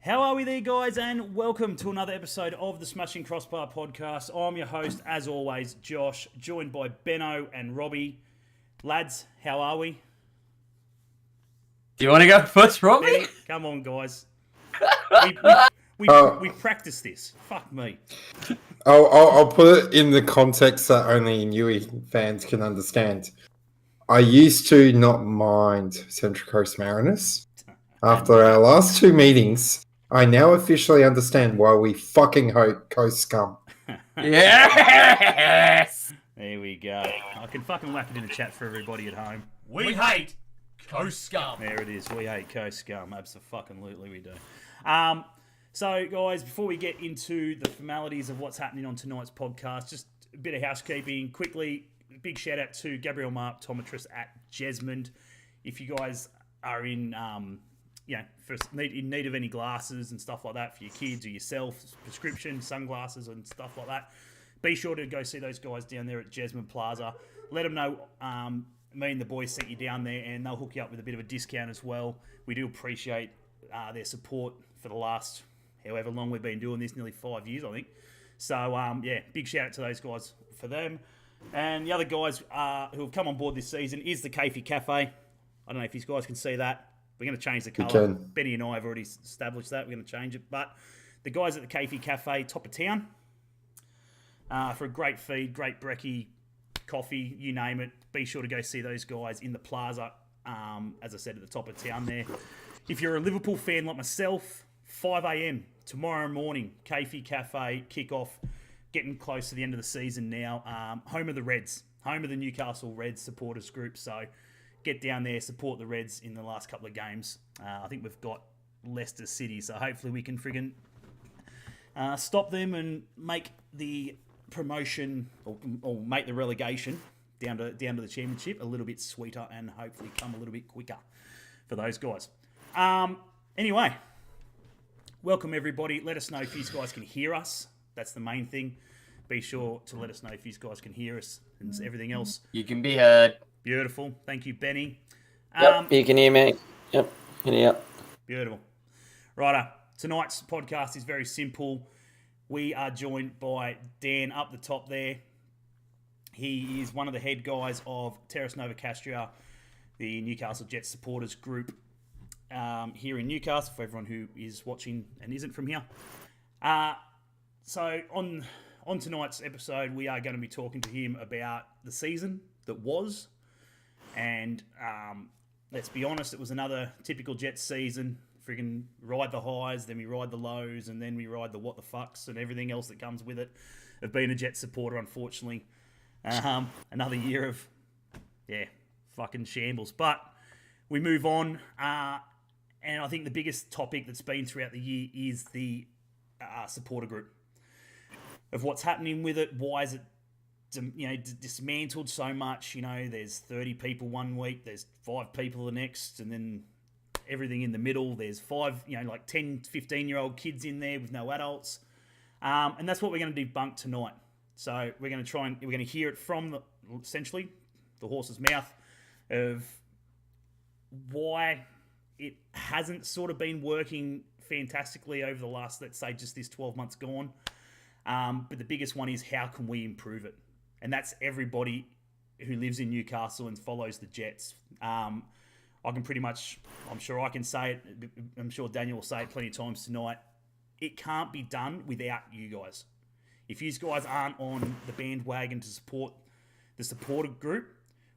How are we there, guys? And welcome to another episode of the Smashing Crossbar Podcast. I'm your host, as always, Josh, joined by Benno and Robbie. Lads, how are we? Do you want to go first, Robbie? Benny, come on, guys. We practiced this. Fuck me. I'll put it in the context that only Newey fans can understand. I used to not mind Central Coast Mariners. After our last two meetings, I now officially understand why we fucking hate Coast Scum. Yes! There we go. I can fucking whack it in the chat for everybody at home. We hate Coast Scum. There it is. We hate Coast Scum. Absolutely we do. So, guys, before we get into the formalities of what's happening on tonight's podcast, just a bit of housekeeping. Quickly, big shout out to Gabriel Mark, optometrist at Jesmond. If you guys are in need of any glasses and stuff like that for your kids or yourself, prescription, sunglasses and stuff like that, be sure to go see those guys down there at Jesmond Plaza. Let them know me and the boys sent you down there, and they'll hook you up with a bit of a discount as well. We do appreciate their support for the last however long we've been doing this, nearly 5 years, I think. So, big shout out to those guys for them. And the other guys who have come on board this season is the Kafey Cafe. I don't know if you guys can see that. We're going to change the colour. Benny and I have already established that. We're going to change it. But the guys at the Kafey Cafe, top of town, for a great feed, great brekkie, coffee, you name it. Be sure to go see those guys in the plaza, as I said, at the top of town there. If you're a Liverpool fan like myself, 5 a.m. tomorrow morning, Kafey Cafe, kickoff, getting close to the end of the season now. Home of the Reds, home of the Newcastle Reds supporters group. So get down there, support the Reds in the last couple of games. I think we've got Leicester City, so hopefully we can friggin' stop them and make the promotion or make the relegation down to the championship a little bit sweeter and hopefully come a little bit quicker for those guys. Anyway, welcome everybody. Let us know if you guys can hear us. That's the main thing. Be sure to let us know if you guys can hear us and everything else. You can be heard. Beautiful. Thank you, Benny. Yep, you can hear me. Yep, can hear. Beautiful. Righto. Tonight's podcast is very simple. We are joined by Dan up the top there. He is one of the head guys of Terrace Novocastria, the Newcastle Jets supporters group here in Newcastle, for everyone who is watching and isn't from here. So on tonight's episode, we are going to be talking to him about the season that was. And let's be honest, it was another typical Jets season. Friggin' ride the highs, then we ride the lows, and then we ride the what the fucks and everything else that comes with it of being a Jets supporter, unfortunately. Another year of, fucking shambles. But we move on. And I think the biggest topic that's been throughout the year is the supporter group. Of what's happening with it, why is it dismantled so much? There's 30 people one week, there's 5 people the next, and then everything in the middle. There's 5, 10, 15-year-old kids in there with no adults. And that's what we're going to debunk tonight. So we're going to hear it from essentially the horse's mouth of why it hasn't sort of been working fantastically over the last, let's say, just this 12 months gone. But the biggest one is, how can we improve it? And that's everybody who lives in Newcastle and follows the Jets. I'm sure I can say it. I'm sure Daniel will say it plenty of times tonight. It can't be done without you guys. If you guys aren't on the bandwagon to support the supporter group,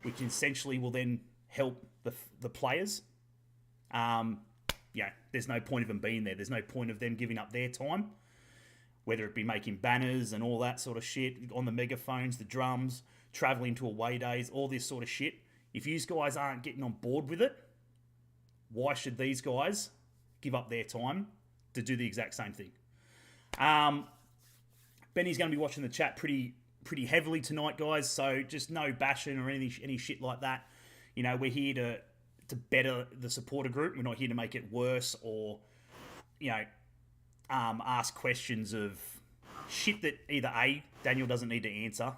which essentially will then help the players, there's no point of them being there. There's no point of them giving up their time, whether it be making banners and all that sort of shit, on the megaphones, the drums, travelling to away days, all this sort of shit. If you guys aren't getting on board with it, why should these guys give up their time to do the exact same thing? Benny's going to be watching the chat pretty heavily tonight, guys, so just no bashing or any shit like that. We're here to better the supporter group. We're not here to make it worse or, ask questions of shit that either A, Daniel doesn't need to answer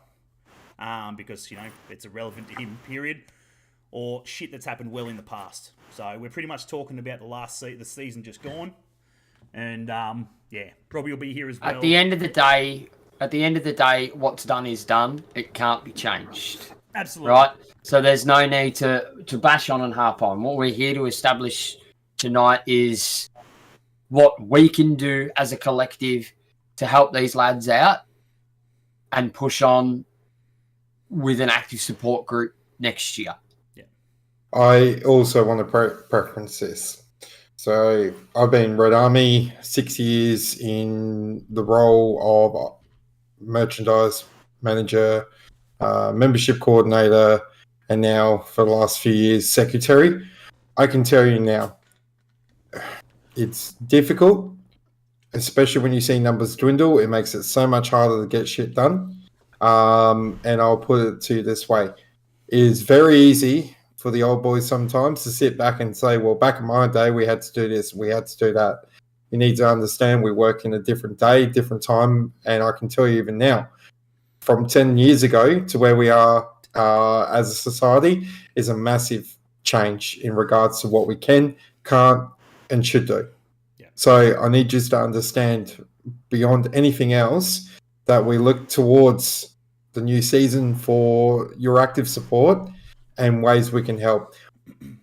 because, it's irrelevant to him, period, or shit that's happened well in the past. So we're pretty much talking about the season just gone. And Robbie will be here as well. At the end of the day, what's done is done. It can't be changed. Absolutely. Right? So there's no need to bash on and harp on. What we're here to establish tonight is what we can do as a collective to help these lads out and push on with an active support group next year. Yeah. I also want to preference this. So I've been Red Army 6 years in the role of merchandise manager, membership coordinator, and now for the last few years, secretary. I can tell you now, it's difficult, especially when you see numbers dwindle. It makes it so much harder to get shit done. And I'll put it to you this way. It is very easy for the old boys sometimes to sit back and say, well, back in my day, we had to do this, we had to do that. You need to understand we work in a different day, different time, and I can tell you even now, from 10 years ago to where we are as a society is a massive change in regards to what we can, can't, and should do. Yeah. So I need you to understand beyond anything else that we look towards the new season for your active support and ways we can help.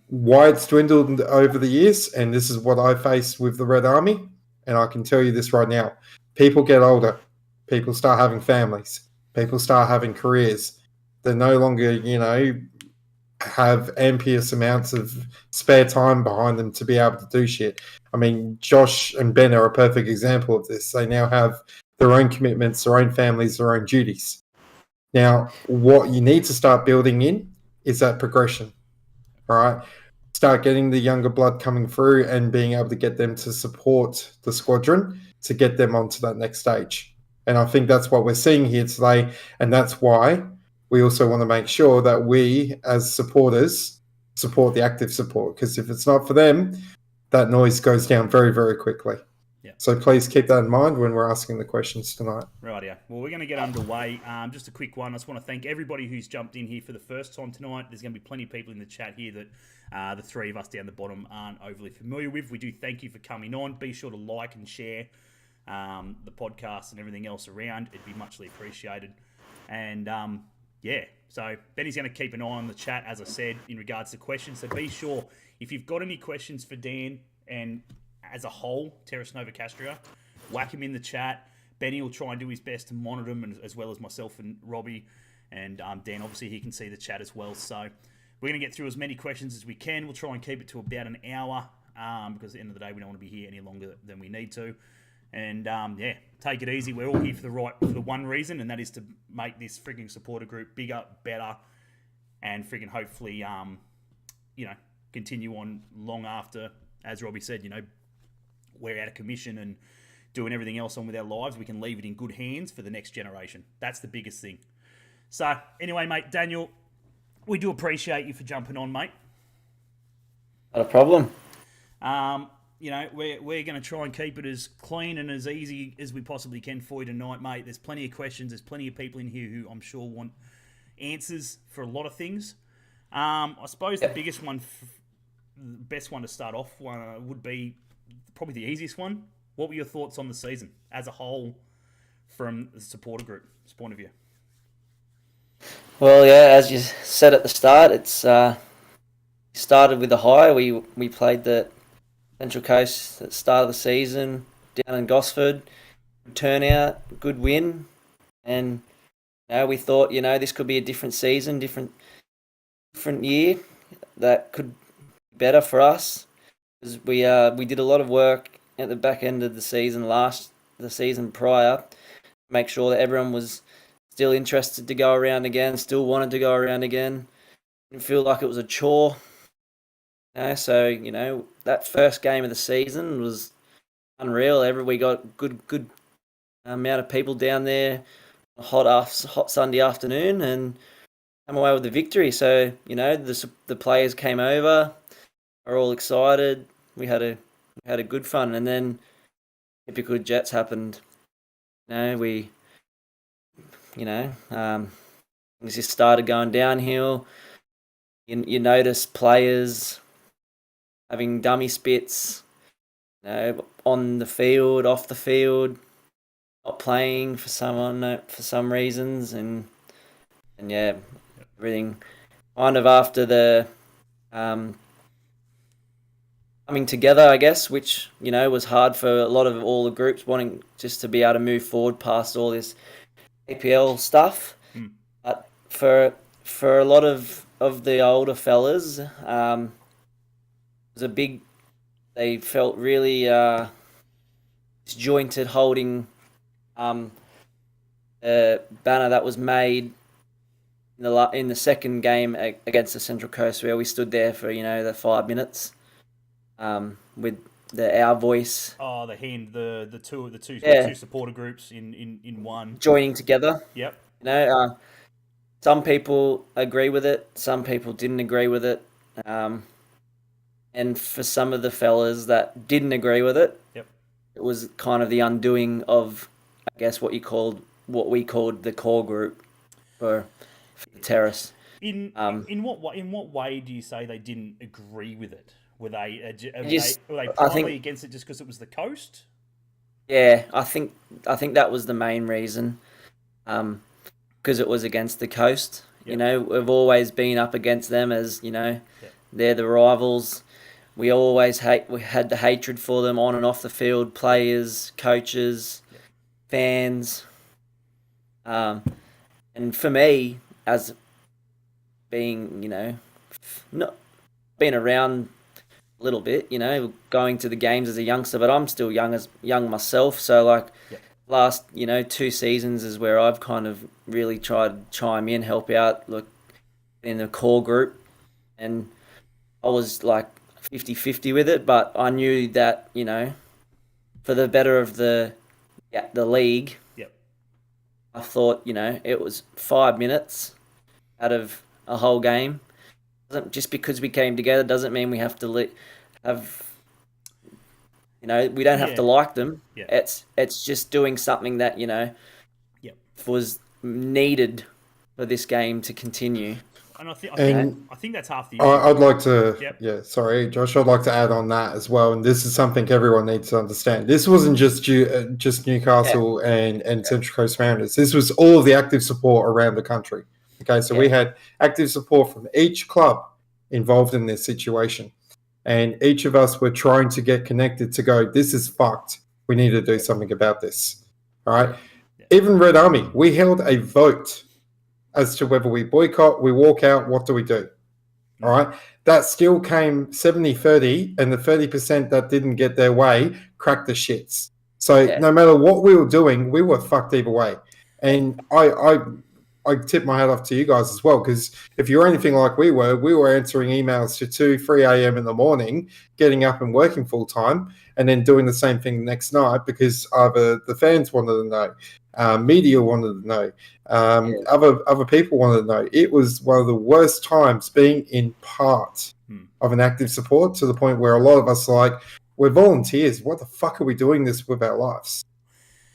Why it's dwindled over the years, and this is what I faced with the Red Army, and I can tell you this right now. People get older. People start having families. People start having careers. They no longer, have ample amounts of spare time behind them to be able to do shit. I mean, Josh and Ben are a perfect example of this. They now have their own commitments, their own families, their own duties. Now, what you need to start building in is that progression, all right? Start getting the younger blood coming through and being able to get them to support the squadron to get them onto that next stage. And I think that's what we're seeing here today, and that's why we also want to make sure that we, as supporters, support the active support, because if it's not for them, that noise goes down very, very quickly. Yeah. So please keep that in mind when we're asking the questions tonight. Right, yeah. Well, we're going to get underway. Just a quick one. I just want to thank everybody who's jumped in here for the first time tonight. There's going to be plenty of people in the chat here that the three of us down the bottom aren't overly familiar with. We do thank you for coming on. Be sure to like and share the podcast and everything else around. It'd be muchly appreciated. And so Benny's going to keep an eye on the chat, as I said, in regards to questions. So be sure, if you've got any questions for Dan and as a whole, Terrace Novocastria, whack him in the chat. Benny will try and do his best to monitor them, as well as myself and Robbie. And Dan, obviously, he can see the chat as well. So we're going to get through as many questions as we can. We'll try and keep it to about an hour because at the end of the day, we don't want to be here any longer than we need to. And take it easy. We're all here for the one reason, and that is to make this frigging supporter group bigger, better, and frigging hopefully, continue on long after, as Robbie said, we're out of commission and doing everything else on with our lives. We can leave it in good hands for the next generation. That's the biggest thing. So anyway, mate, Daniel, we do appreciate you for jumping on, mate. Not a problem. We're going to try and keep it as clean and as easy as we possibly can for you tonight, mate. There's plenty of questions. There's plenty of people in here who I'm sure want answers for a lot of things. I suppose the biggest one, the best one to start off would be probably the easiest one. What were your thoughts on the season as a whole from the supporter group's point of view? Well, yeah, as you said at the start, it's started with a high. We played the Central Coast at the start of the season down in Gosford. Good turnout, good win, and we thought this could be a different season, different year that could be better for us, because we did a lot of work at the back end of the season the season prior, to make sure that everyone was still interested to go around again, still wanted to go around again. Didn't feel like it was a chore. So that first game of the season was unreal. We got good amount of people down there, hot Sunday afternoon, and come away with the victory. So the players came over, are all excited. We had a good fun, and then typical Jets happened. Things just started going downhill. You notice players having dummy spits, on the field, off the field, not playing for some reasons, and yeah, everything kind of after the coming together, I guess, which was hard for a lot of all the groups wanting just to be able to move forward past all this APL stuff. But for a lot of the older fellas, it was a big. They felt really disjointed holding a banner that was made in the second game against the Central Coast, where we stood there for the 5 minutes with our voice. Oh, the two supporter groups in one joining together. Yep. Some people agree with it, some people didn't agree with it, and for some of the fellas that didn't agree with it, yep, it was kind of the undoing of, I guess, what we called the core group for the Terrace. In what way do you say they didn't agree with it? Were they primarily against it just because it was the coast? Yeah, I think that was the main reason, because it was against the coast. Yep. We've always been up against them as yep. They're the rivals. We had the hatred for them on and off the field, players, coaches, yep. fans. And for me, as being, not been around a little bit, going to the games as a youngster, but I'm still young myself. So yep. Last, 2 seasons is where I've kind of really tried to chime in, help out, look in the core group. And I was 50-50 with it, but I knew that, for the better of the league, yep. I thought, it was 5 minutes out of a whole game. Just because we came together doesn't mean we have to have, we don't have to like them. Yeah. It's just doing something that, yep. was needed for this game to continue. And I think that's half the issue. I'd like to, yep. Sorry, Josh, I'd like to add on that as well. And this is something everyone needs to understand. This wasn't just Newcastle and Central Coast Mariners. This was all of the active support around the country. Okay, so we had active support from each club involved in this situation. And each of us were trying to get connected to go, this is fucked. We need to do something about this. All right. Yeah. Even Red Army, we held a vote as to whether we boycott, we walk out, what do we do? All right. That still came 70-30, and the 30% that didn't get their way cracked the shits. So no matter what we were doing, we were fucked either way. And I tip my hat off to you guys as well, because if you're anything like we were answering emails to 2, 3 a.m. in the morning, getting up and working full time, and then doing the same thing the next night because either the fans wanted to know, media wanted to know, other people wanted to know. It was one of the worst times being in part of an active support, to the point where a lot of us are like, we're volunteers. What the fuck are we doing this with our lives?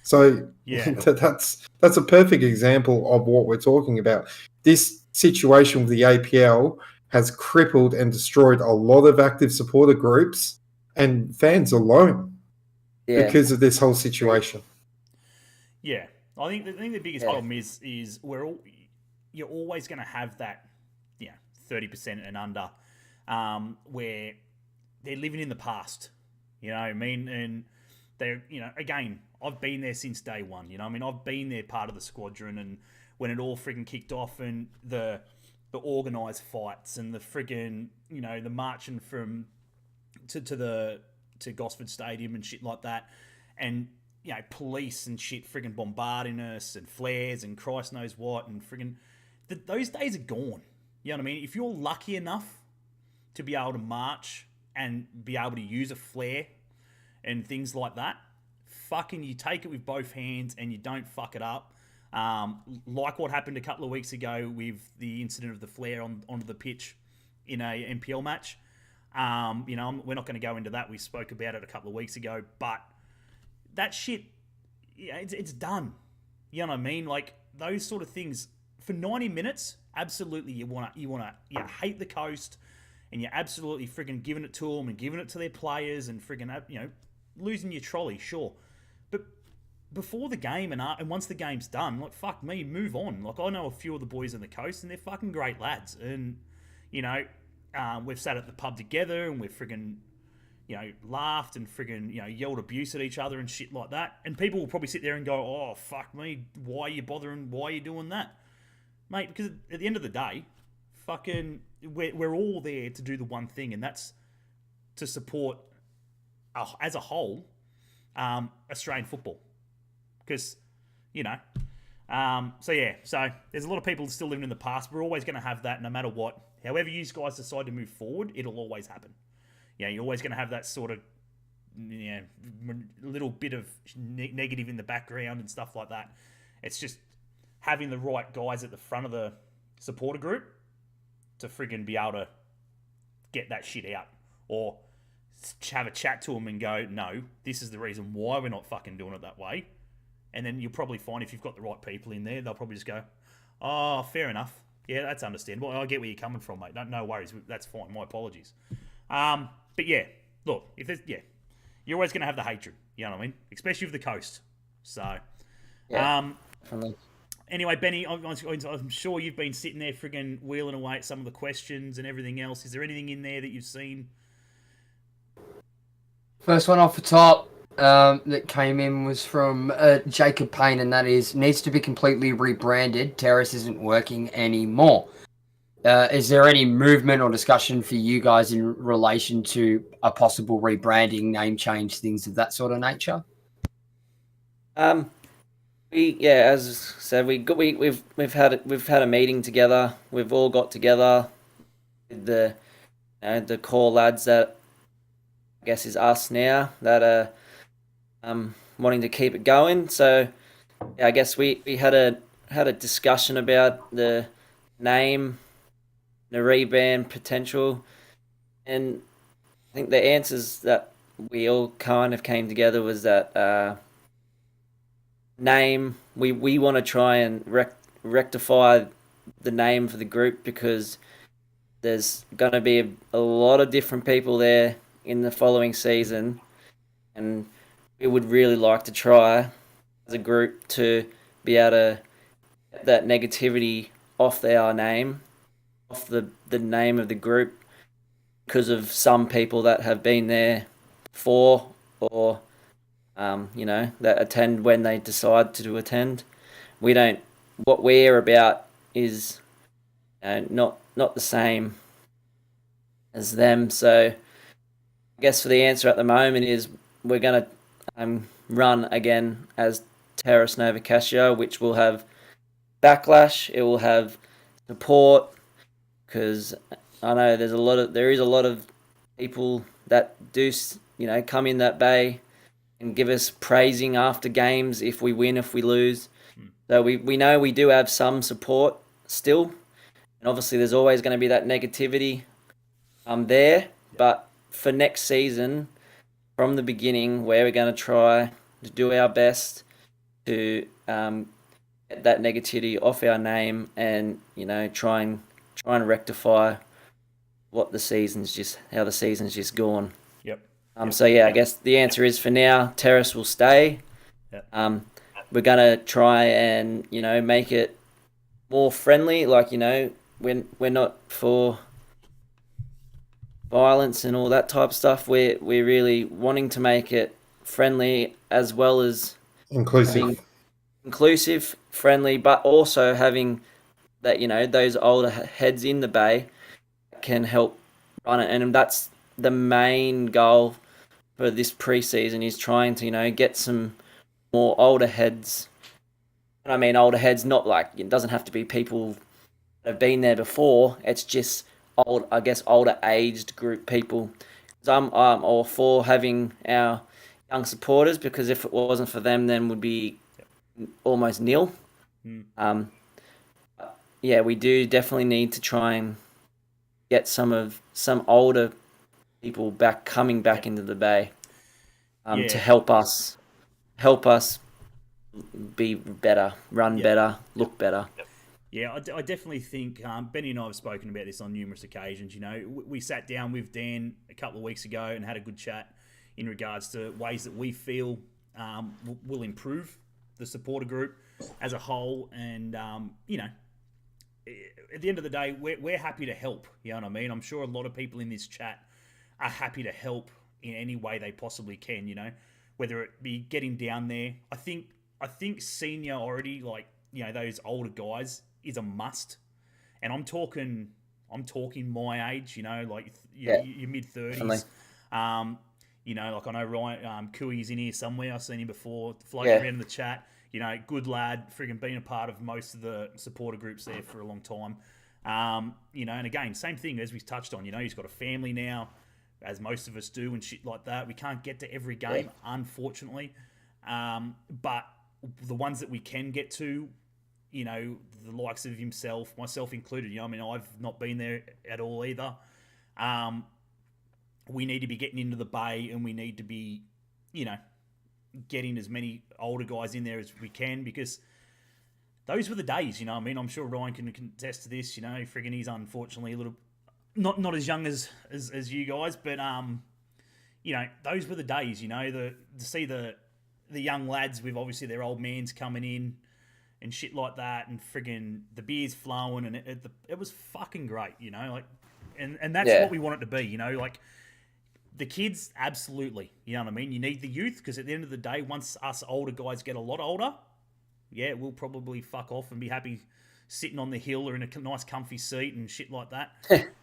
So that's a perfect example of what we're talking about. This situation with the APL has crippled and destroyed a lot of active supporter groups and fans alone because of this whole situation. Yeah, I think the biggest problem is you're always going to have that 30% and under where they're living in the past. You know what I mean? And they're, again, I've been there since day one. I've been there part of the squadron, and when it all friggin' kicked off, and the organised fights and the friggin', the marching from to Gosford Stadium and shit like that, and police and shit friggin' bombarding us and flares and Christ knows what, and friggin' those days are gone. You know what I mean? If you're lucky enough to be able to march and be able to use a flare and things like that, fucking you take it with both hands and you don't fuck it up. Like what happened a couple of weeks ago with the incident of the flare onto the pitch in a NPL match. We're not going to go into that. We spoke about it a couple of weeks ago, but that shit, it's done. You know what I mean? Like those sort of things for 90 minutes. Absolutely, you hate the coast, and you're absolutely friggin' giving it to them and giving it to their players, and friggin' losing your trolley, sure. But before the game and once the game's done, like, fuck me, move on. Like, I know a few of the boys on the coast, and they're fucking great lads. And, you know, we've sat at the pub together, and we've friggin', you know, laughed and friggin', you know, yelled abuse at each other and shit like that. And people will probably sit there and go, oh, fuck me, why are you bothering? Why are you doing that? Mate, because at the end of the day, fucking, we're all there to do the one thing, and that's to support, as a whole, Australian football. Because, you know, so there's a lot of people still living in the past. We're always going to have that no matter what. However you guys decide to move forward, it'll always happen. Yeah, you're always going to have that sort of, you know, little bit of negative in the background and stuff like that. It's just having the right guys at the front of the supporter group to friggin' be able to get that shit out. Or have a chat to them and go, no, this is the reason why we're not fucking doing it that way. And then you'll probably find if you've got the right people in there, they'll probably just go, oh, fair enough. Yeah, that's understandable. I get where you're coming from, mate. No worries. That's fine. My apologies. But yeah, look, you're always going to have the hatred. You know what I mean? Especially with the coast. So, anyway, Benny, I'm sure you've been sitting there friggin' wheeling away at some of the questions and everything else. Is there anything in there that you've seen? First one off the top that came in was from Jacob Payne, and that is, needs to be completely rebranded. Terrace isn't working anymore. Is there any movement or discussion for you guys in relation to a possible rebranding, name change, things of that sort of nature? As I said, we've had a meeting together. We've all got together with the core lads that I guess is us now that are wanting to keep it going. So yeah, I guess we had a discussion about the name, the rebrand potential, and I think the answers that we all kind of came together was that name, we want to try and rectify the name for the group, because there's going to be a lot of different people there in the following season, and we would really like to try as a group to be able to get that negativity off our name, off the name of the group, because of some people that have been there before, or that attend when they decide to attend. What we're about is not the same as them. So I guess for the answer at the moment is we're going to run again as Terrace Novocastria, which will have backlash. It will have support, because I know there is a lot of people that do come in that bay and give us praising after games if we win, if we lose. So we know we do have some support still, and obviously there's always going to be that negativity there. But for next season, from the beginning, where we're going to try to do our best to get that negativity off our name, and try and rectify how the season's just gone. Yep. I guess the answer is, for now, Terrace will stay. Yep. We're gonna try and make it more friendly. Like we're not for violence and all that type of stuff. We're really wanting to make it friendly, as well as inclusive, friendly, but also having that those older heads in the bay can help run it, and that's the main goal for this preseason, is trying to get some more older heads. And I mean older heads, not like, it doesn't have to be people that have been there before. It's just older aged group people. I'm all for having our young supporters, because if it wasn't for them, then would be almost nil. We do definitely need to try and get some older people coming back into the bay to help us be better, run better, look better. Yeah, I definitely think Benny and I have spoken about this on numerous occasions. We sat down with Dan a couple of weeks ago and had a good chat. in regards to ways that we feel will improve the supporter group as a whole. And, you know, at the end of the day, we're happy to help. You know what I mean? I'm sure a lot of people in this chat are happy to help in any way they possibly can, you know, whether it be getting down there. I think seniority, like, you know, those older guys is a must. And I'm talking my age, you know, like your mid-30s. You know, like I know Ryan Cooey's in here somewhere. I've seen him before floating around in the chat. You know, good lad, friggin' been a part of most of the supporter groups there for a long time. You know, and again, same thing as we touched on. You know, he's got a family now, as most of us do, and shit like that. We can't get to every game, unfortunately. But the ones that we can get to, you know, the likes of himself, myself included, you know, I mean, I've not been there at all either. We need to be getting into the bay, and we need to be, you know, getting as many older guys in there as we can, because those were the days, you know what I mean? I'm sure Ryan can contest to this, you know, friggin' he's unfortunately a little, not as young as you guys, but, you know, those were the days, you know, to see the young lads with obviously their old mans coming in and shit like that, and friggin' the beers flowing, and it was fucking great, you know, like, and that's what we want it to be, you know, like, the kids, absolutely, you know what I mean? You need the youth, because at the end of the day, once us older guys get a lot older, yeah, we'll probably fuck off and be happy sitting on the hill or in a nice comfy seat and shit like that.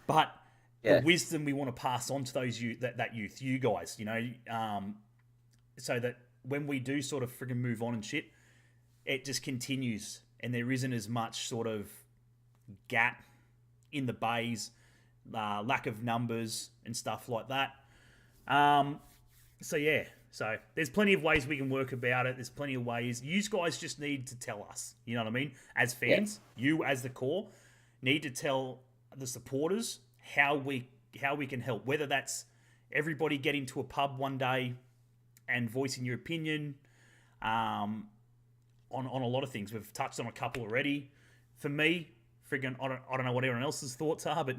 But the wisdom we want to pass on to those that youth, you guys, you know, so that when we do sort of friggin' move on and shit, it just continues, and there isn't as much sort of gap in the bays, lack of numbers and stuff like that. So there's plenty of ways we can work about it. There's plenty of ways. You guys just need to tell us, you know what I mean? As fans, you as the core need to tell the supporters how we can help, whether that's everybody getting to a pub one day and voicing your opinion, on a lot of things. We've touched on a couple already. For me, friggin', I don't know what everyone else's thoughts are, but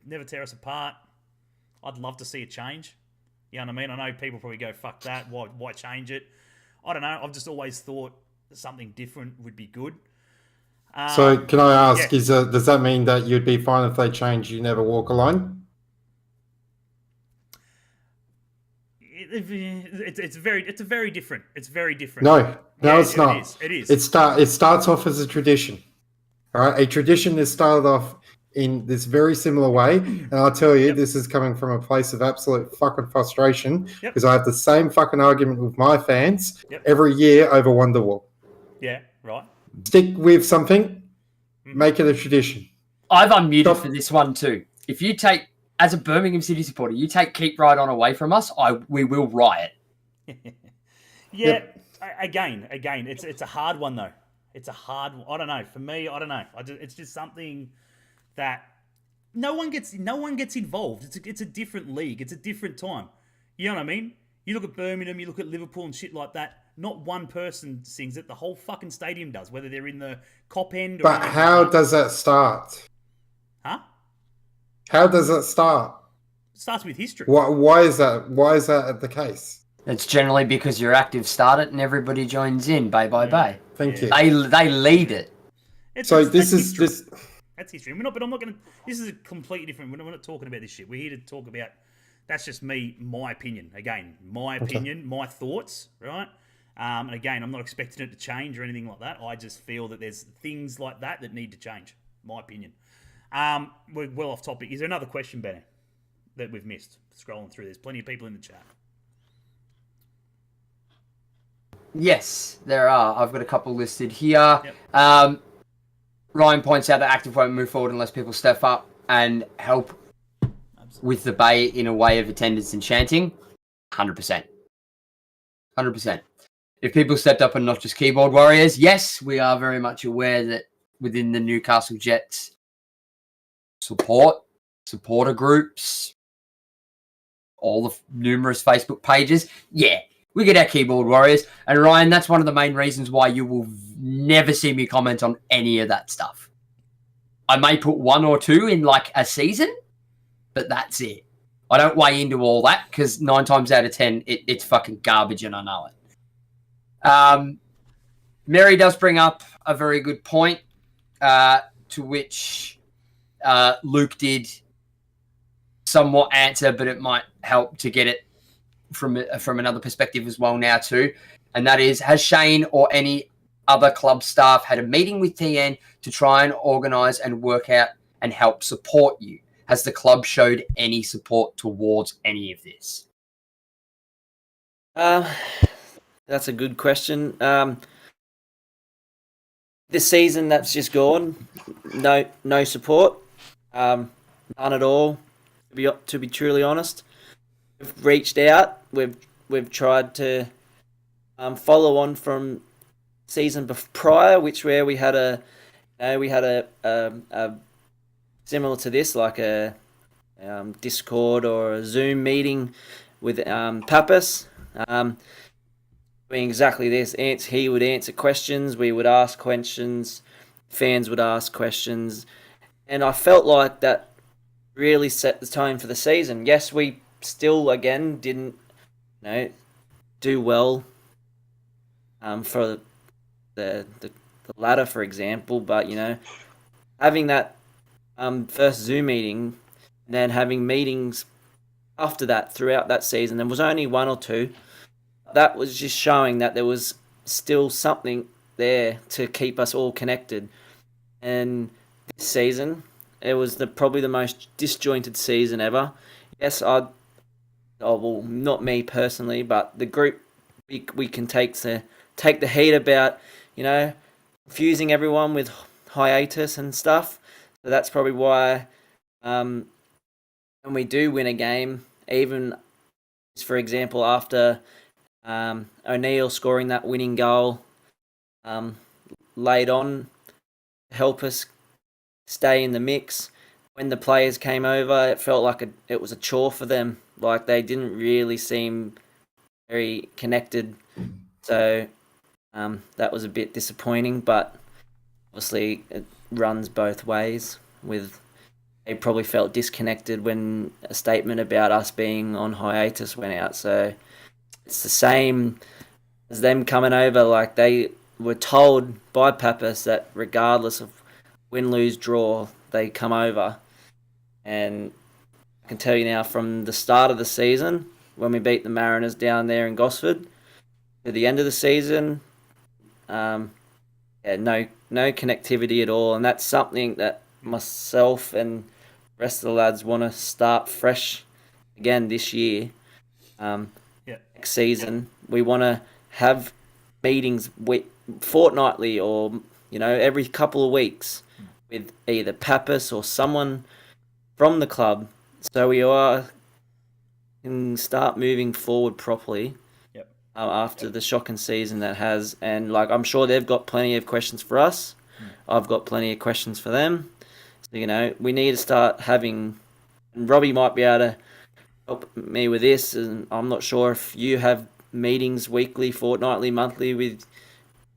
never tear us apart. I'd love to see a change. You know what I mean? I know people probably go, fuck that, why change it? I don't know. I've just always thought something different would be good. So can I ask, does that mean that you'd be fine if they change You Never Walk Alone? It's very different. It's very different. No, it's not. It is. It starts off as a tradition. All right, a tradition is started off in this very similar way, and I'll tell you, this is coming from a place of absolute fucking frustration, because I have the same fucking argument with my fans every year over Wonderwall. Yeah, right. Stick with something, make it a tradition. I've unmuted for this one too. If you take, as a Birmingham City supporter, you take Keep Right On away from us, we will riot. Again, it's a hard one though. It's a hard one. I don't know. For me, I don't know. It's just something that no one gets involved. It's a different league. It's a different time. You know what I mean? You look at Birmingham, you look at Liverpool and shit like that. Not one person sings it. The whole fucking stadium does, whether they're in the cop end or... But how does that start? Huh? How does that start? It starts with history. Why is that? Why is that the case? It's generally because you're active start it and everybody joins in, bay. Thank you. They lead it. That's history. That's history. But I'm not going to... This is a completely different... We're not talking about this shit. We're here to talk about... That's just me, my opinion. Again, my opinion, my thoughts, right? And again, I'm not expecting it to change or anything like that. I just feel that there's things like that need to change. My opinion. We're well off topic. Is there another question, Benny, that we've missed? Scrolling through, there's plenty of people in the chat. Yes, there are. I've got a couple listed here. Ryan points out that active won't move forward unless people step up and help with the bay in a way of attendance and chanting. 100%. 100%. If people stepped up and not just keyboard warriors, yes, we are very much aware that within the Newcastle Jets supporter groups, all the numerous Facebook pages, we get our keyboard warriors. And Ryan, that's one of the main reasons why you will never see me comment on any of that stuff. I may put one or two in like a season, but that's it. I don't weigh into all that because 9 times out of 10, it's fucking garbage and I know it. Mary does bring up a very good point, to which Luke did somewhat answer, but it might help to get it from another perspective as well now too. And that is, has Shane or any other club staff had a meeting with TN to try and organise and work out and help support you? Has the club showed any support towards any of this? That's a good question. This season that's just gone, no support, none at all. To be truly honest, we've reached out. We've tried to follow on from season prior, where we had a similar to this, like a Discord or a Zoom meeting with Pappas. Doing exactly this. He would answer questions, we would ask questions, fans would ask questions, and I felt like that really set the tone for the season. Yes, we still again didn't, do well for the ladder, for example, but having that first Zoom meeting and then having meetings after that throughout that season, there was only 1 or 2. That was just showing that there was still something there to keep us all connected. And this season, it was probably the most disjointed season ever. Yes, well, not me personally, but the group, we can take the heat about, confusing everyone with hiatus and stuff. So that's probably why when we do win a game, even, for example, after O'Neill scoring that winning goal late on to help us stay in the mix. When the players came over, it felt like it was a chore for them. Like they didn't really seem very connected. So that was a bit disappointing, but obviously it runs both ways. They probably felt disconnected when a statement about us being on hiatus went out. So it's the same as them coming over. Like they were told by Pappas that regardless of win, lose, draw, they come over. And I can tell you now, from the start of the season, when we beat the Mariners down there in Gosford, to the end of the season, no connectivity at all. And that's something that myself and the rest of the lads want to start fresh again this year. Next season, we want to have meetings fortnightly or every couple of weeks with either Pappas or someone from the club, so we can start moving forward properly. After the shocking season that has, and I'm sure they've got plenty of questions for us. I've got plenty of questions for them. So we need to start having. And Robbie might be able to help me with this, and I'm not sure if you have meetings weekly, fortnightly, monthly with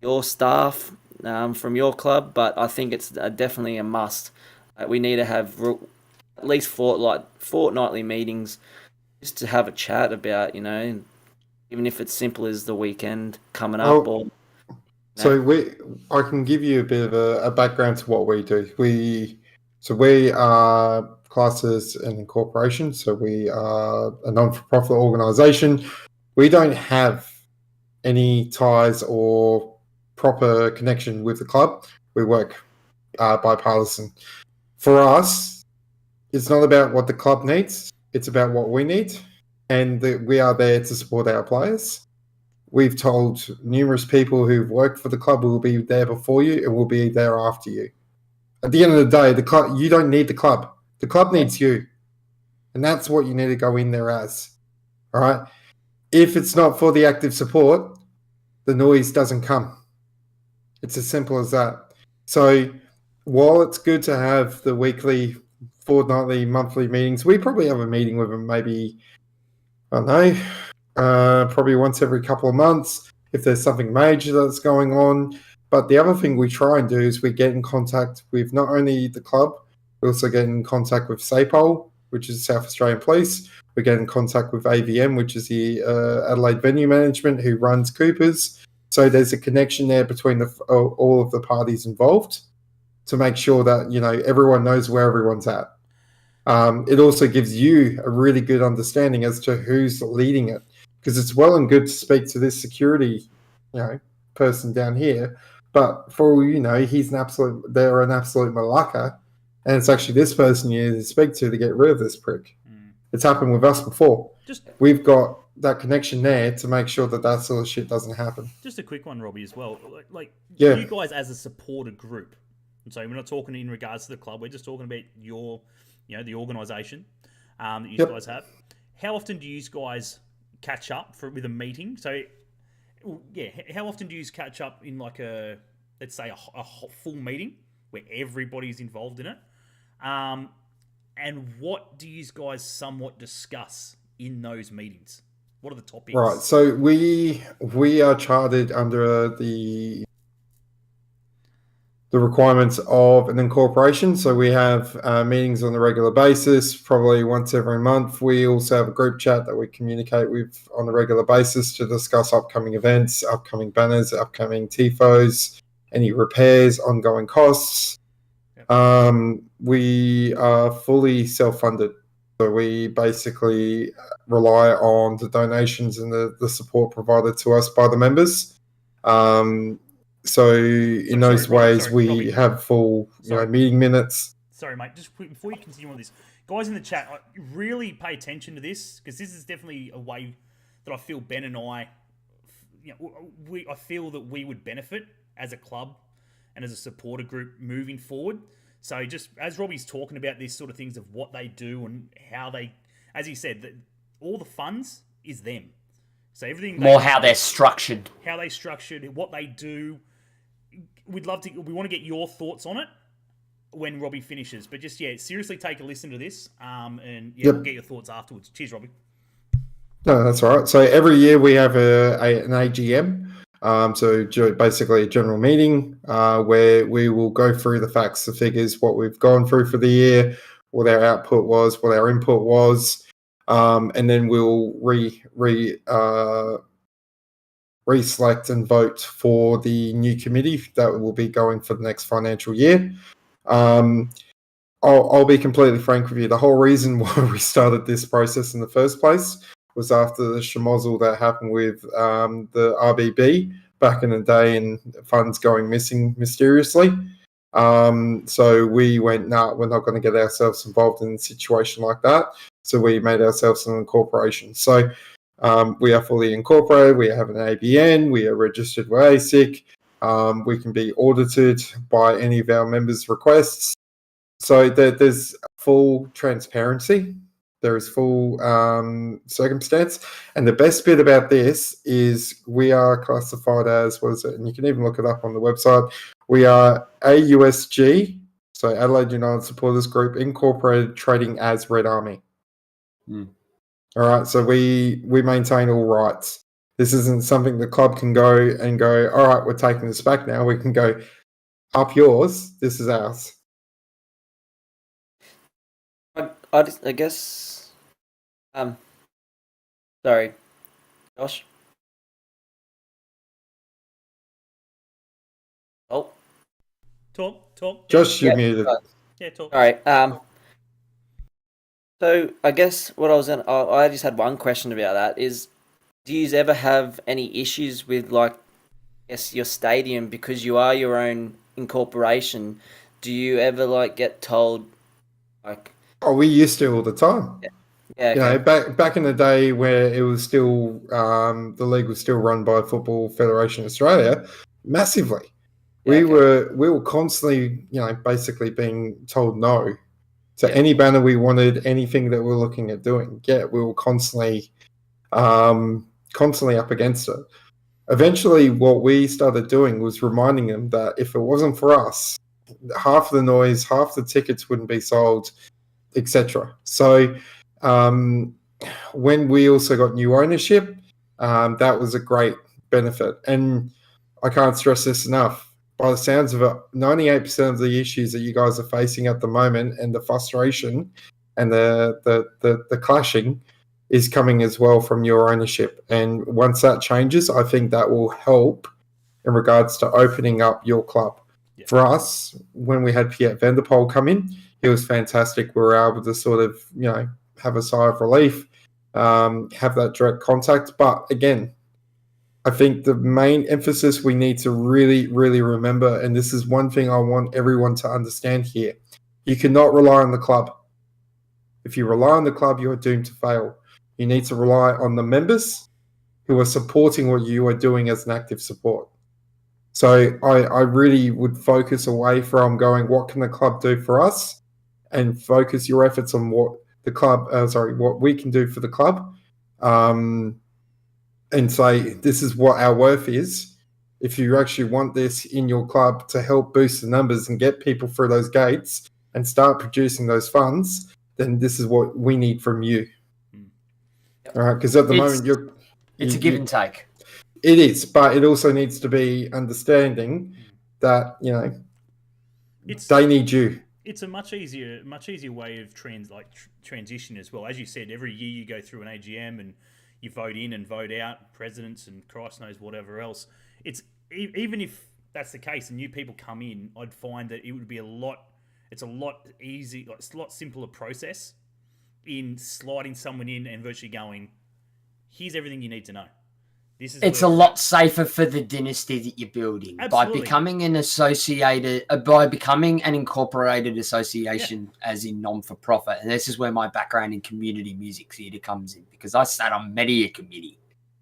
your staff from your club, but I think it's definitely a must. We need to have at least fortnightly meetings just to have a chat about, even if it's simple as the weekend coming up. So I can give you a bit of a background to what we do. We are classed as an incorporation, so we are a non-for-profit organisation. We don't have any ties or proper connection with the club. We work bipartisan. For us, it's not about what the club needs, it's about what we need, and we are there to support our players. We've told numerous people who've worked for the club will be there before you and will be there after you. At the end of the day, the club, you don't need the club. The club needs you. And that's what you need to go in there as. All right? If it's not for the active support, the noise doesn't come. It's as simple as that. So while it's good to have the weekly, fortnightly, monthly meetings, we probably have a meeting with them maybe, I don't know, probably once every couple of months if there's something major that's going on. But the other thing we try and do is we get in contact with not only the club, we also get in contact with SAPOL which is South Australian Police. We get in contact with AVM, which is the Adelaide Venue Management, who runs Coopers. So there's a connection there between all of the parties involved to make sure that, you know, everyone knows where everyone's at. It also gives you a really good understanding as to who's leading it, because it's well and good to speak to this security, you know, person down here, but for all you know, they're an absolute malacca, and it's actually this person you need to speak to get rid of this prick. It's happened with us before. We've got that connection there to make sure that sort of shit doesn't happen. Just a quick one, Robbie, as well. Yeah. You guys as a supporter group, and so we're not talking in regards to the club, we're just talking about your, you know, the organisation that you guys have. How often do you guys catch up with a meeting? So, yeah, how often do you catch up in like let's say a full meeting where everybody's involved in it? And what do you guys somewhat discuss in those meetings? What are the topics? Right, so we are chartered under the requirements of an incorporation. So we have meetings on a regular basis, probably once every month. We also have a group chat that we communicate with on a regular basis to discuss upcoming events, upcoming banners, upcoming TIFOs, any repairs, ongoing costs. We are fully self-funded. So we basically rely on the donations and the support provided to us by the members. So in those ways, we have full meeting minutes. Sorry, mate. Just before you continue on this, guys in the chat, really pay attention to this, because this is definitely a way that I feel Ben and I, I feel that we would benefit as a club and as a supporter group moving forward. So just as Robbie's talking about this sort of things of what they do and how they, as he said, that all the funds is them. So everything how they're structured, what they do. We want to get your thoughts on it when Robbie finishes. But just seriously take a listen to this, and we'll get your thoughts afterwards. Cheers, Robbie. No, that's all right. So every year we have an AGM. So basically a general meeting where we will go through the facts, the figures, what we've gone through for the year, what our output was, what our input was, and then we'll re-select and vote for the new committee that will be going for the next financial year. I'll be completely frank with you. The whole reason why we started this process in the first place was after the schmozzle that happened with the RBB back in the day and funds going missing mysteriously. So we went, we're not going to get ourselves involved in a situation like that. So we made ourselves an incorporation. So we are fully incorporated. We have an ABN. We are registered with ASIC. We can be audited by any of our members' requests. So there's full transparency. There is full circumstance. And the best bit about this is we are classified as, what is it? And you can even look it up on the website. We are AUSG, so Adelaide United Supporters Group, incorporated trading as Red Army. All right, so we maintain all rights. This isn't something the club can go, all right, we're taking this back now. We can go, up yours, this is ours. I guess, sorry, Josh. Oh. Talk. Josh, you're muted. Yeah, talk. All right. So I guess I just had one question about that is, do you ever have any issues with your stadium because you are your own incorporation? Do you ever get told Oh, we used to all the time. Yeah. Okay. Back in the day where it was still the league was still run by Football Federation Australia, massively. We were constantly, basically being told no to any banner we wanted, anything that we're looking at doing. Yeah, we were constantly up against it. Eventually, what we started doing was reminding them that if it wasn't for us, half the noise, half the tickets wouldn't be sold, etc. So when we also got new ownership, that was a great benefit. And I can't stress this enough. By the sounds of it, 98% of the issues that you guys are facing at the moment and the frustration and the clashing is coming as well from your ownership. And once that changes, I think that will help in regards to opening up your club. Yeah. For us, when we had Piet Vanderpoel come in, he was fantastic. We were able to sort of, have a sigh of relief, have that direct contact. But again, I think the main emphasis we need to really, really remember, and this is one thing I want everyone to understand here, you cannot rely on the club. If you rely on the club, you are doomed to fail. You need to rely on the members who are supporting what you are doing as an active support. So I really would focus away from going, what can the club do for us? And focus your efforts on what what we can do for the club. And say, this is what our worth is. If you actually want this in your club to help boost the numbers and get people through those gates and start producing those funds, then this is what we need from you. All right, because at the moment it's a give and take. It is, but it also needs to be understanding that they need you. It's a much easier way of transition as well. As you said, every year you go through an AGM and you vote in and vote out presidents and Christ knows whatever else. It's even if that's the case and new people come in, I'd find that it would be a lot easy, it's a lot simpler process in sliding someone in and virtually going, here's everything you need to know. It's a lot safer for the dynasty that you're building. Absolutely. By becoming by becoming an incorporated association, as in non-for-profit. And this is where my background in community music theatre comes in, because I sat on many a committee.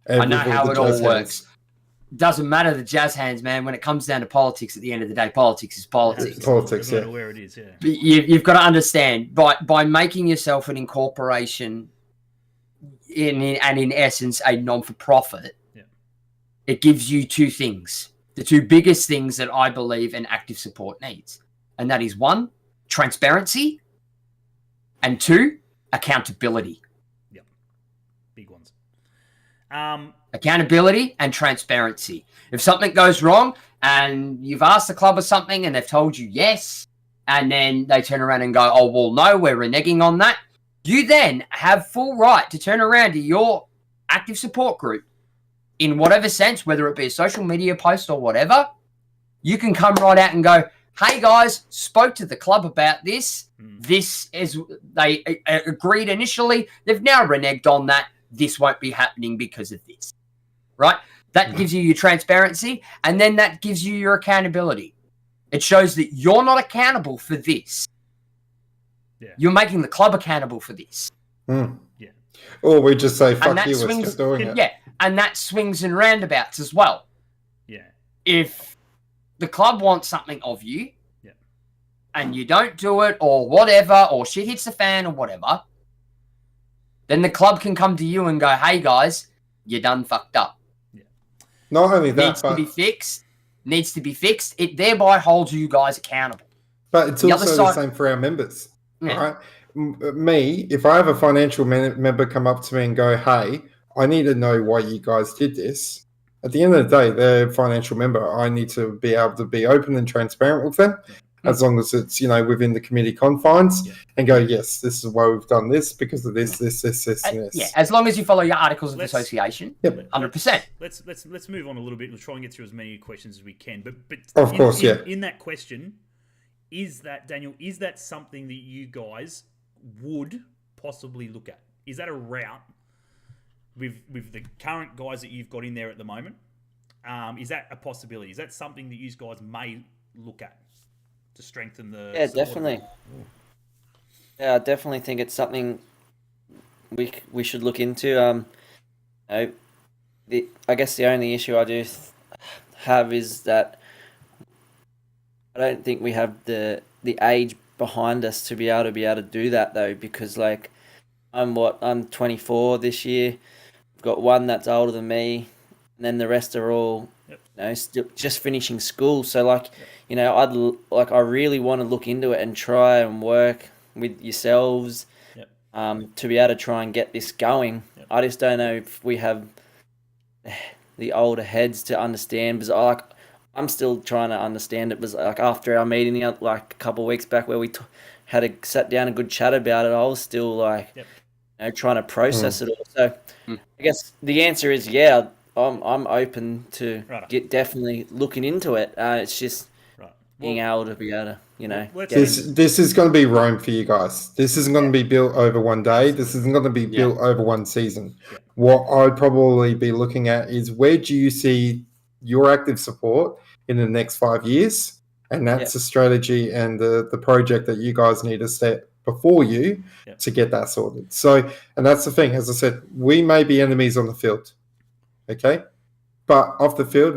I know how it all works. Doesn't matter the jazz hands, man. When it comes down to politics, at the end of the day, politics is politics. Politics, yeah. Where it is, yeah. But you've got to understand, by making yourself an incorporation in essence a non-for-profit, it gives you two things. The two biggest things that I believe an active support needs. And that is 1, transparency, and 2, accountability. Yep. Big ones. Accountability and transparency. If something goes wrong and you've asked the club or something and they've told you yes, and then they turn around and go, oh, well, no, we're reneging on that, you then have full right to turn around to your active support group in whatever sense, whether it be a social media post or whatever. You can come right out and go, hey guys, spoke to the club about this. This is, they agreed initially. They've now reneged on that. This won't be happening because of this, right? That gives you your transparency, and then that gives you your accountability. It shows that you're not accountable for this. Yeah. You're making the club accountable for this. Yeah. Or we just say, fuck you, we're still doing it. Yeah, and that swings and roundabouts as well. Yeah. If the club wants something of you, and you don't do it, or whatever, or shit hits the fan or whatever, then the club can come to you and go, hey guys, you done fucked up. Yeah. Not only that, needs to be fixed. It thereby holds you guys accountable. But it's also the same for our members. Yeah. Right? Me, if I have a financial member come up to me and go, hey, I need to know why you guys did this. At the end of the day, they're a financial member. I need to be able to be open and transparent with them, as long as it's, within the committee confines, and go, yes, this is why we've done this, because of this, and this. Yeah, as long as you follow your articles of association, 100%. Let's move on a little bit. We'll try and get through as many questions as we can. But of course, in that question, is that something that you guys would possibly look at? Is that a route with the current guys that you've got in there at the moment? Is that a possibility? Is that something that you guys may look at to strengthen the? Yeah, definitely. Yeah, I definitely think it's something we should look into. I guess the only issue I do have is that I don't think we have the age behind us to be able to do that though, because I'm 24 this year. I've got one that's older than me, and then the rest are all still just finishing school. So I really want to look into it and try and work with yourselves to be able to try and get this going. I just don't know if we have the older heads to understand, because I'm still trying to understand it. Was after our meeting a couple of weeks back where we had a sat down a good chat about it, I was still like, trying to process it all. So I guess the answer is I'm open to definitely looking into it. It's just being able to This is going to be Rome for you guys. This isn't going to be built over one day. This isn't going to be built over one season. Yeah. What I'd probably be looking at is, where do you see your active support in the next 5 years? And that's the strategy and the project that you guys need to set before you to get that sorted. So, and that's the thing, as I said, we may be enemies on the field, okay? But off the field,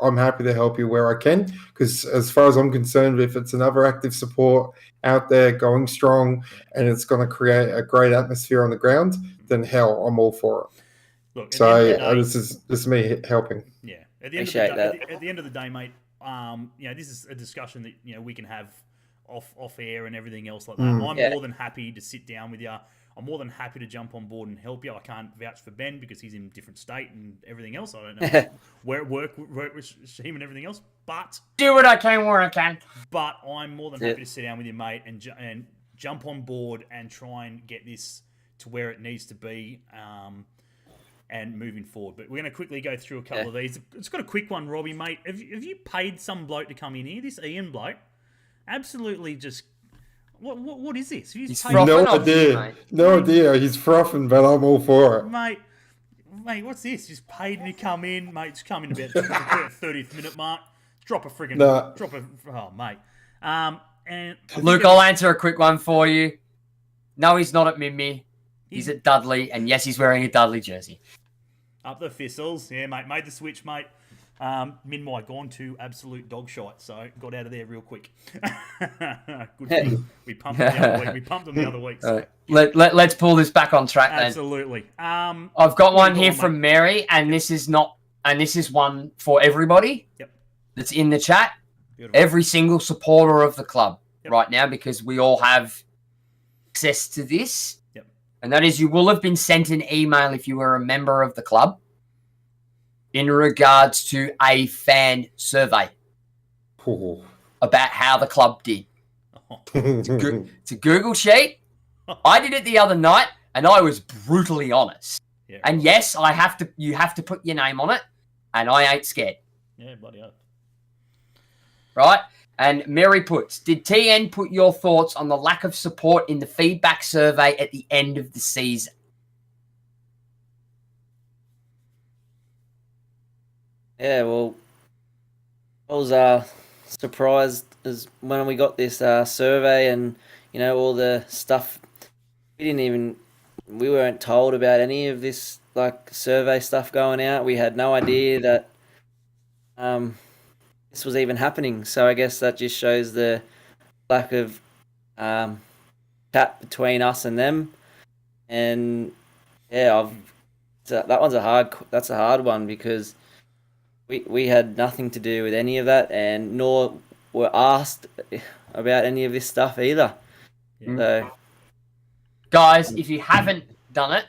I'm happy to help you where I can, because as far as I'm concerned, if it's another active support out there going strong and it's going to create a great atmosphere on the ground, then hell, I'm all for it. Look, so this is me helping. Yeah, at the end of the day, mate. This is a discussion that we can have off air and everything else like that. I'm more than happy to sit down with you. I'm more than happy to jump on board and help you. I can't vouch for Ben because he's in a different state and everything else. I don't know where it work with him and everything else. But do what I can where I can. But I'm more than happy to sit down with you, mate, and jump on board and try and get this to where it needs to be. And moving forward. But we're going to quickly go through a couple of these. It's got a quick one, Robbie, mate. Have you paid some bloke to come in here? This Ian bloke, absolutely just... What is this? He's no idea. No idea. He's frothing, but I'm all for it. Mate, what's this? Just paid me to come in. Mate, just come in about the 30th minute mark. Drop a friggin'... Oh, mate. And Luke, I'll answer a quick one for you. No, he's not at Mimi. He's at Dudley, and yes, he's wearing a Dudley jersey. Up the thistles. Yeah, mate. Made the switch, mate. Min-my gone to absolute dog shite, so got out of there real quick. Good thing. We pumped them the other week. So. Let's pull this back on track then. Absolutely. I've got one here from Mary, and this is one for everybody that's in the chat. Beautiful. Every single supporter of the club right now, because we all have access to this. And that is, you will have been sent an email if you were a member of the club in regards to a fan survey about how the club did. It's a Google sheet. I did it the other night, and I was brutally honest. Yeah. And yes, you have to put your name on it, and I ain't scared. Yeah, bloody hell. Right? And Mary puts, did TN put your thoughts on the lack of support in the feedback survey at the end of the season? Yeah, well, I was surprised as when we got this survey and, all the stuff. We weren't told about any of this, survey stuff going out. We had no idea that this was even happening. So I guess that just shows the lack of chat between us and them. And that one's that's a hard one, because we had nothing to do with any of that, and nor were asked about any of this stuff either. Yeah. So, guys, if you haven't done it,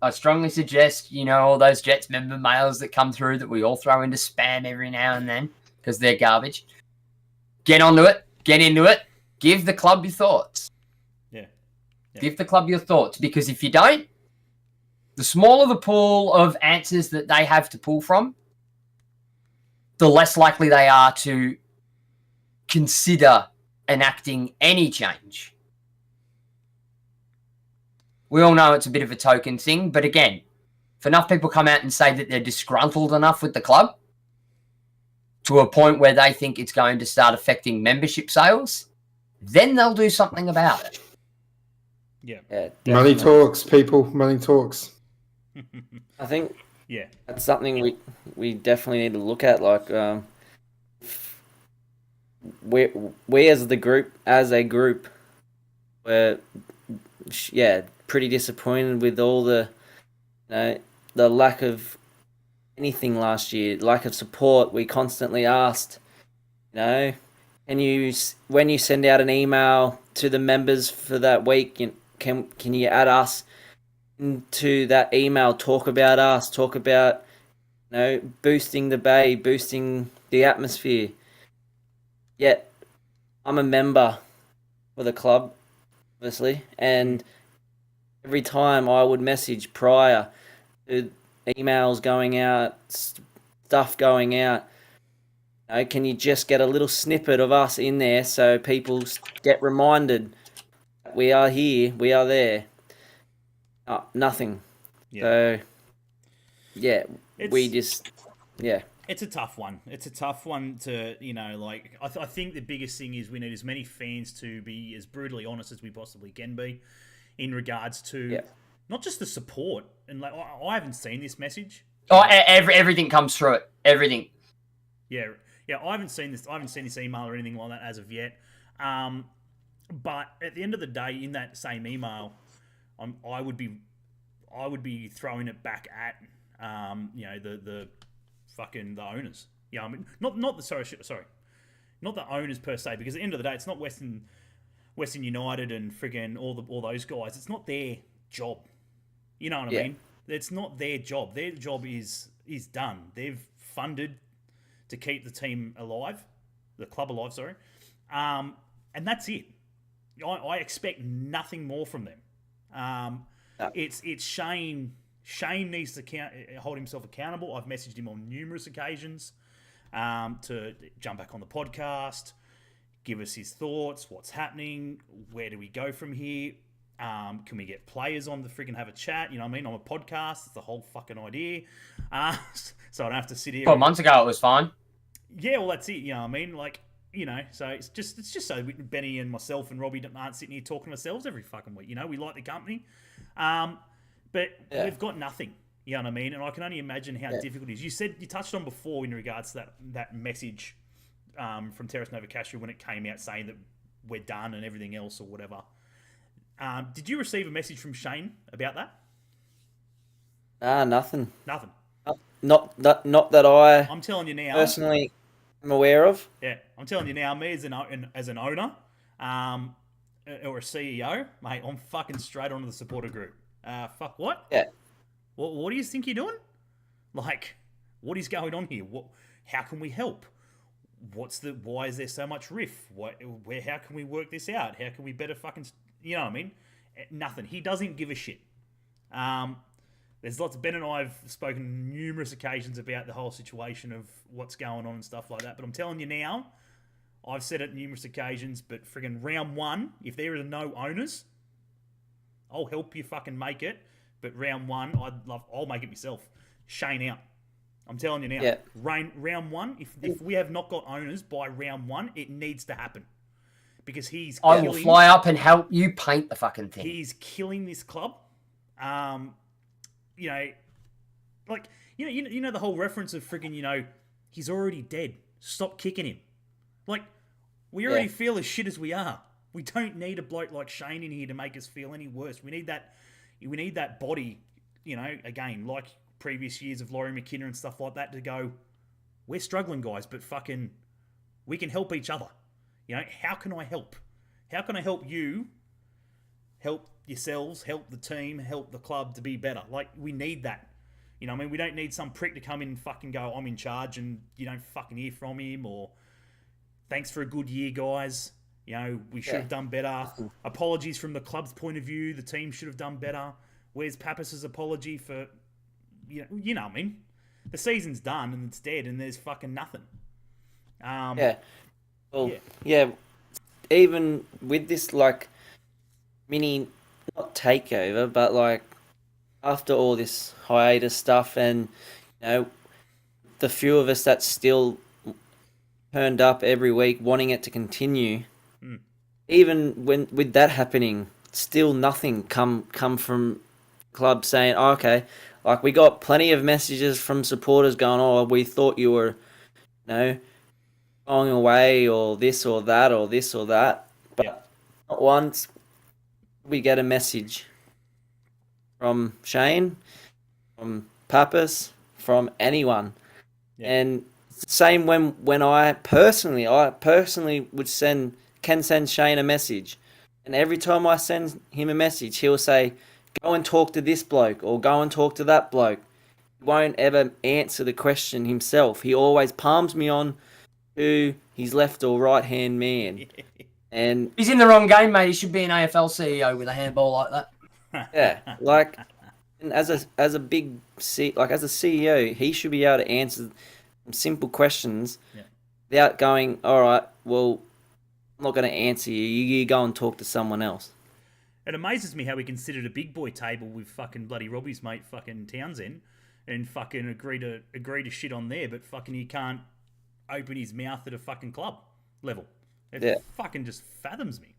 I strongly suggest, all those Jets member mails that come through that we all throw into spam every now and then because they're garbage. Get onto it. Get into it. Give the club your thoughts. Yeah. Give the club your thoughts, because if you don't, the smaller the pool of answers that they have to pull from, the less likely they are to consider enacting any change. We all know it's a bit of a token thing, but again, if enough people come out and say that they're disgruntled enough with the club to a point where they think it's going to start affecting membership sales, then they'll do something about it. Yeah. Money talks, people. Money talks. I think that's something we definitely need to look at. We as a group, were pretty disappointed with all the lack of anything last year, lack of support. We constantly asked, when you send out an email to the members for that week, can you add us into that email? Talk about us. Talk about boosting the bay, boosting the atmosphere. Yet I'm a member for the club, obviously, and every time I would message prior to emails going out, stuff going out, can you just get a little snippet of us in there so people get reminded that we are here, we are there? Nothing. Yeah. So, yeah, It's a tough one. It's a tough one to, I think the biggest thing is we need as many fans to be as brutally honest as we possibly can be in regards to not just the support. And I haven't seen this message. Oh, everything comes through it. Everything. Yeah, I haven't seen this. I haven't seen this email or anything like that as of yet. But at the end of the day, in that same email, I would be throwing it back at the fucking the owners. Yeah, I mean not the owners per se, because at the end of the day, it's not Western United and friggin' all those guys. It's not their job. You know what I mean? It's not their job. Their job is done. They've funded to keep the team alive, the club alive. Sorry, and that's it. I expect nothing more from them. It's Shane. Shane needs to hold himself accountable. I've messaged him on numerous occasions to jump back on the podcast, give us his thoughts, what's happening, where do we go from here, can we get players on to friggin' have a chat, you know what I mean, on a podcast. It's the whole fucking idea. So I don't have to sit here. 12 months ago it was fine. Yeah, well that's it, you know what I mean, so it's just so Benny and myself and Robbie aren't sitting here talking to ourselves every fucking week, we like the company. But we've got nothing, you know what I mean? And I can only imagine how difficult it is. You touched on before in regards to that message from Terrace Novocastria when it came out saying that we're done and everything else or whatever. Did you receive a message from Shane about that? Nothing. Nothing. Not that I I'm telling you now. Personally am aware of. Yeah, I'm telling you now, me as an owner or a CEO, mate, I'm fucking straight onto the supporter group. Fuck what? Yeah. What do you think you're doing? What is going on here? How can we help? Why is there so much riff? How can we work this out? How can we better fucking, you know what I mean? Nothing. He doesn't give a shit. There's lots. Ben and I have spoken numerous occasions about the whole situation of what's going on and stuff like that. But I'm telling you now, I've said it numerous occasions, but friggin' round one, if there are no owners, I'll help you fucking make it. But round one, I'll make it myself. Shane out. I'm telling you now. Yeah. Round one, if we have not got owners by round one, it needs to happen. Because I will fly up and help you paint the fucking thing. He's killing this club. You know the whole reference of friggin', he's already dead. Stop kicking him. We already feel as shit as we are. We don't need a bloke like Shane in here to make us feel any worse. We need that body, again, like previous years of Laurie McKinnon and stuff like that, to go, we're struggling, guys, but fucking, we can help each other. How can I help? How can I help you? Help yourselves, help the team, help the club to be better. We need that. We don't need some prick to come in and fucking go, I'm in charge, and you don't fucking hear from him, or thanks for a good year, guys. We should have done better. Apologies from the club's point of view. The team should have done better. Where's Pappas' apology for, you know what I mean? The season's done and it's dead and there's fucking nothing. Even with this, mini, not takeover, but, after all this hiatus stuff and, the few of us that still turned up every week wanting it to continue, even with that happening, still nothing come from club saying, oh, okay, we got plenty of messages from supporters going, oh, we thought you were, going away, or this or that, or this or that. But not once we get a message from Shane, from Pappas, from anyone. Yeah. And same when I personally can send Shane a message. And every time I send him a message, he'll say, go and talk to this bloke, or go and talk to that bloke. He won't ever answer the question himself. He always palms me on to his left or right hand man. And He's in the wrong game, mate. He should be an AFL CEO with a handball like that. yeah, like, and as a as a CEO, he should be able to answer some simple questions without going, all right, well, I'm not going to answer you. You go and talk to someone else. It amazes me how we can sit at a big boy table with fucking bloody Robbie's mate fucking Townsend and fucking agree to shit on there, but fucking he can't open his mouth at a fucking club level. It fucking just fathoms me.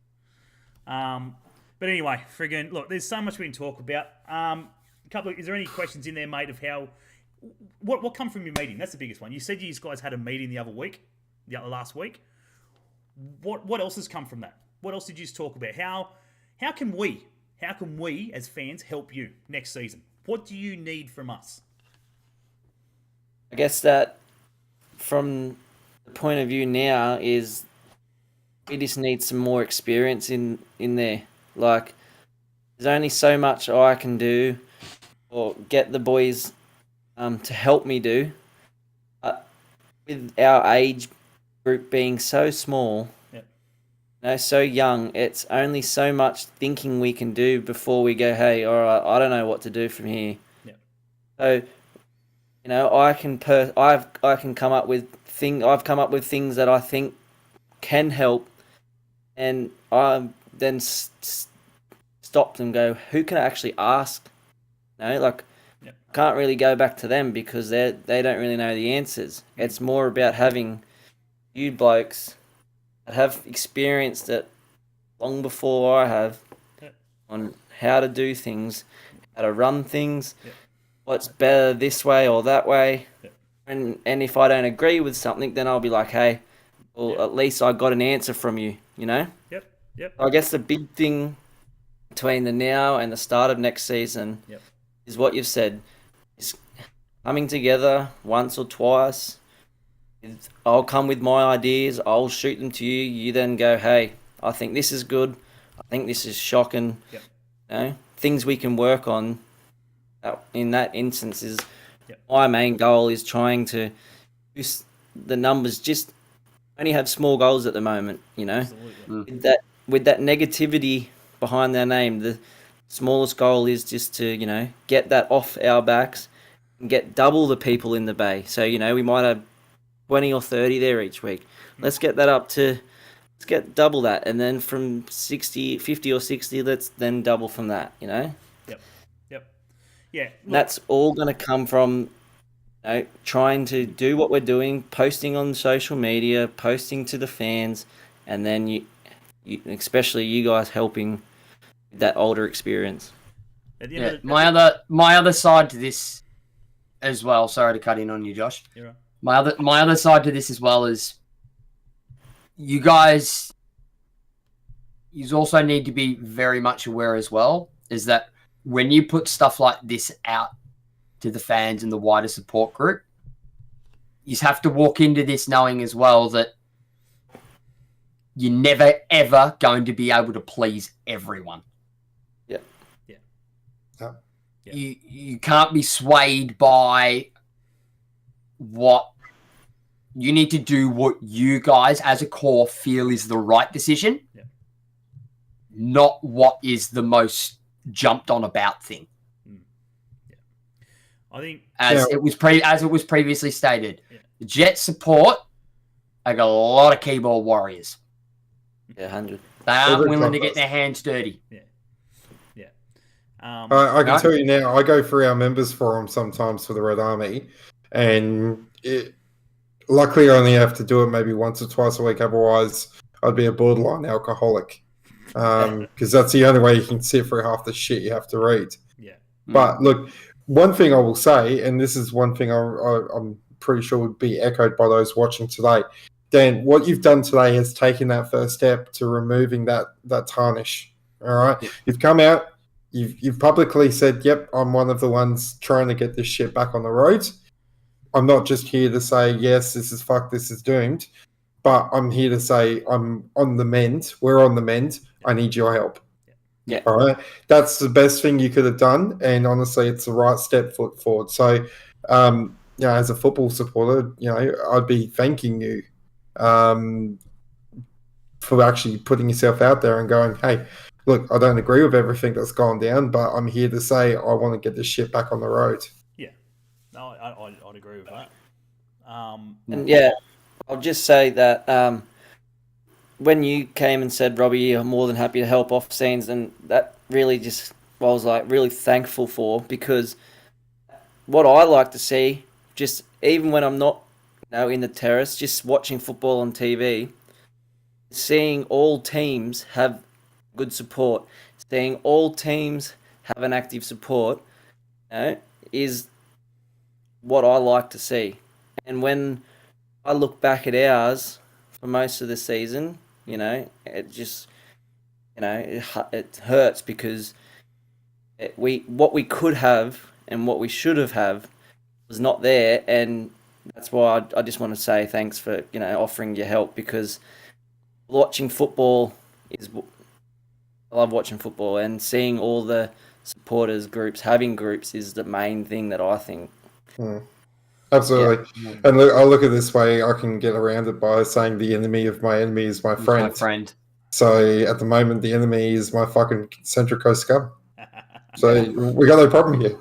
But anyway, friggin' look, there's so much we can talk about. Is there any questions in there, mate, of how what come from your meeting? That's the biggest one. You said you guys had a meeting the last week. What else has come from that? What else did you talk about? How can we as fans help you next season? What do you need from us? I guess that from the point of view now is we just need some more experience in there. Like, there's only so much I can do or get the boys to help me do. With our age group being so small, so young, it's only so much thinking we can do before we go, hey, all right, I don't know what to do from here. So, I can come up with I've come up with things that I think can help, and I then stop and go, who can I actually ask? Can't really go back to them because they don't really know the answers. It's more about having you blokes that have experienced it long before I have on how to do things, how to run things, what's better this way or that way. And if I don't agree with something, then I'll be like, hey, well, at least I got an answer from you, Yep. I guess the big thing between the now and the start of next season is what you've said. Is coming together once or twice. I'll come with my ideas. I'll shoot them to you. You then go, hey, I think this is good. I think this is shocking. Things we can work on. In that instance, is my main goal is trying to boost the numbers. Just only have small goals at the moment. With that negativity behind their name, the smallest goal is just to get that off our backs and get double the people in the bay. So we might have 20 or 30 there each week. Let's get that up to, let's get double that. And then from 50 or 60, let's then double from that, Yep. Yeah. That's all going to come from trying to do what we're doing, posting on social media, posting to the fans, and then you especially you guys helping with that older experience. My other side to this as well, sorry to cut in on you, Josh. You're right. My other side to this as well is you guys also need to be very much aware as well, is that when you put stuff like this out to the fans and the wider support group, you have to walk into this knowing as well that you're never, ever going to be able to please everyone. You can't be swayed by what you need to do, what you guys as a core feel is the right decision, not what is the most jumped on about thing. I think as it was previously stated, the Jet support I got a lot of keyboard warriors. 100. They aren't willing to get their hands dirty. I can tell you now, I go through our members forum sometimes for the Red Army, and luckily I only have to do it maybe once or twice a week. Otherwise, I'd be a borderline alcoholic, because that's the only way you can sit through half the shit you have to read. But look, one thing I will say, and this is one thing I'm pretty sure would be echoed by those watching today, Dan, what you've done today has taken that first step to removing that tarnish. All right, you've come out. You've publicly said, yep, I'm one of the ones trying to get this shit back on the road. I'm not just here to say, yes, this is fucked, this is doomed, but I'm here to say I'm on the mend. We're on the mend. I need your help. All right? That's the best thing you could have done, and honestly, it's the right step forward. So, as a football supporter, I'd be thanking you for actually putting yourself out there and going, hey, look, I don't agree with everything that's gone down, but I'm here to say I want to get this shit back on the road. Yeah, no, I'd agree with that. And yeah, I'll just say that when you came and said, Robbie, you're more than happy to help off scenes, and that really just, I was like really thankful for, because what I like to see, just even when I'm not, in the terrace, just watching football on TV, seeing all teams have good support, seeing all teams have an active support, is what I like to see. And when I look back at ours for most of the season, it just, it hurts, because what we could have and what we should have was not there. And that's why I just want to say thanks for, offering your help, because watching football I love watching football, and seeing all the supporters groups having groups is the main thing that I think. Absolutely. Yeah. And look, I look at it this way, I can get around it by saying the enemy of my enemy is my friend. My friend. So at the moment, the enemy is my fucking Central Coast scum. So we got no problem here.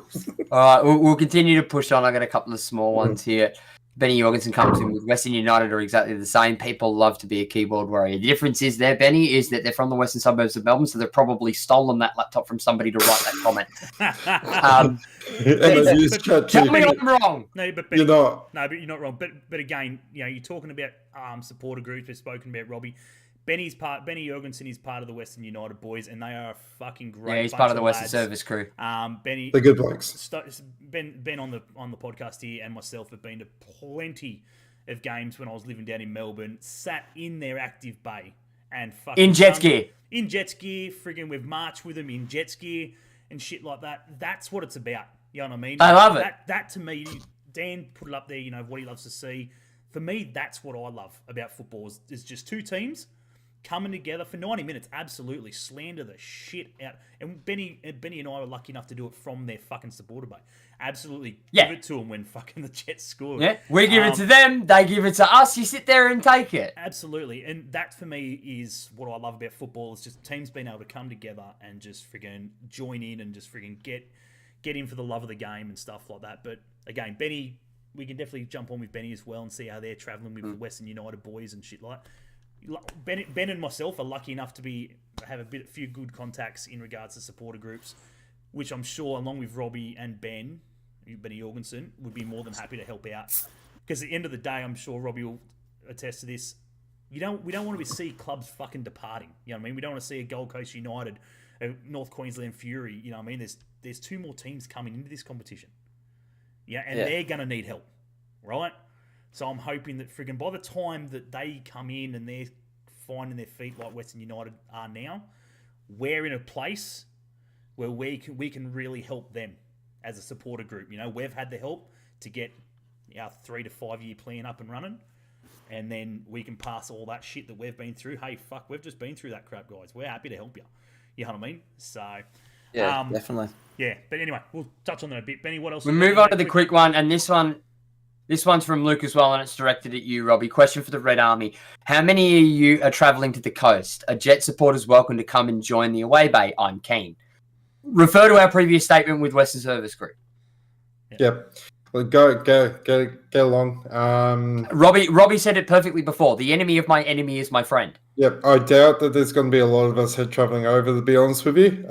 All right, we'll continue to push on. I got a couple of small ones here. Benny Jorgensen comes in with Western United are exactly the same. People love to be a keyboard warrior. The difference is there, Benny, is that they're from the western suburbs of Melbourne, so they've probably stolen that laptop from somebody to write that comment. Tell me I'm wrong. No, but you're not. No, but you're not wrong. But again, you're talking about supporter groups. We've spoken about Robbie. Benny Jorgensen is part of the Western United boys, and they are a fucking great. Yeah, he's part of the Western Service crew. Benny, the good blokes. Ben on the podcast here, and myself have been to plenty of games when I was living down in Melbourne. Sat in their active bay and fucking in jet gear. In jet gear, friggin' we've marched with them in jet gear and shit like that. That's what it's about. You know what I mean? I love it. That to me, Dan put it up there. What he loves to see. For me, that's what I love about football. Is just two teams coming together for 90 minutes, absolutely slander the shit out. And Benny and I were lucky enough to do it from their fucking supporter bay. Absolutely give it to them when fucking the Jets scored. Yeah, we give it to them, they give it to us, you sit there and take it. Absolutely. And that for me is what I love about football, is just teams being able to come together and just friggin' join in and just friggin' get in for the love of the game and stuff like that. But again, Benny, we can definitely jump on with Benny as well and see how they're travelling with the Western United boys and shit like that. Ben and myself are lucky enough to have a few good contacts in regards to supporter groups, which I'm sure, along with Robbie and Benny Jorgensen, would be more than happy to help out. Because at the end of the day, I'm sure Robbie will attest to this. We don't want to see clubs fucking departing. You know what I mean? We don't want to see a Gold Coast United, a North Queensland Fury. You know what I mean? There's two more teams coming into this competition. Yeah, and they're gonna need help, right? So I'm hoping that friggin' by the time that they come in and they're finding their feet like Western United are now, we're in a place where we can really help them as a supporter group. We've had the help to get our 3 to 5 year plan up and running, and then we can pass all that shit that we've been through. Hey, fuck, we've just been through that crap, guys. We're happy to help you. You know what I mean? So yeah, definitely. Yeah, but anyway, we'll touch on that a bit. Benny, what else? We move on to the quick one, and this one's from Luke as well, and it's directed at you, Robbie. Question for the Red Army. How many of you are travelling to the coast? Are Jet supporters welcome to come and join the away bay? I'm keen. Refer to our previous statement with Western Service Group. Yep. Well, go along. Robbie said it perfectly before. The enemy of my enemy is my friend. Yep. I doubt that there's going to be a lot of us travelling over, to be honest with you.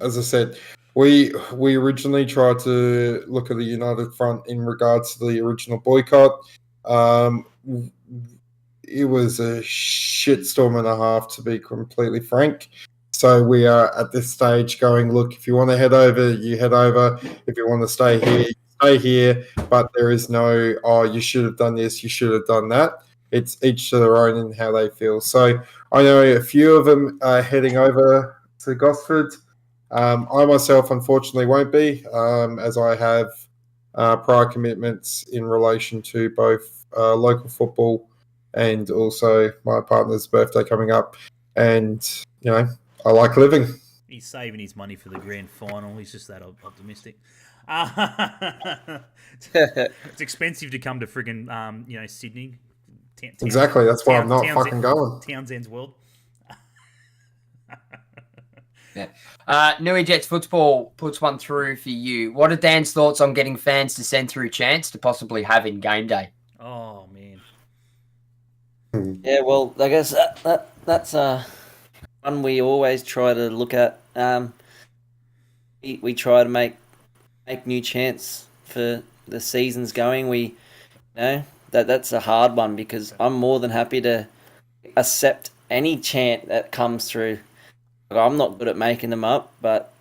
As I said, we originally tried to look at the United Front in regards to the original boycott. It was a shitstorm and a half, to be completely frank. So we are at this stage going, look, if you want to head over, you head over. If you want to stay here, you stay here. But there is no, you should have done this, you should have done that. It's each to their own and how they feel. So I know a few of them are heading over to Gosford. I myself, unfortunately, won't be, as I have prior commitments in relation to both local football and also my partner's birthday coming up. And, I like living. He's saving his money for the grand final. He's just that optimistic. It's expensive to come to friggin' Sydney. Exactly. That's why I'm not fucking going. Townsend's World. Nui Jets Football puts one through for you. What are Dan's thoughts on getting fans to send through chants to possibly have in game day? Oh, man. Yeah, well, I guess that's one we always try to look at. We try to make new chants for the seasons going. That's a hard one because I'm more than happy to accept any chant that comes through. I'm not good at making them up, but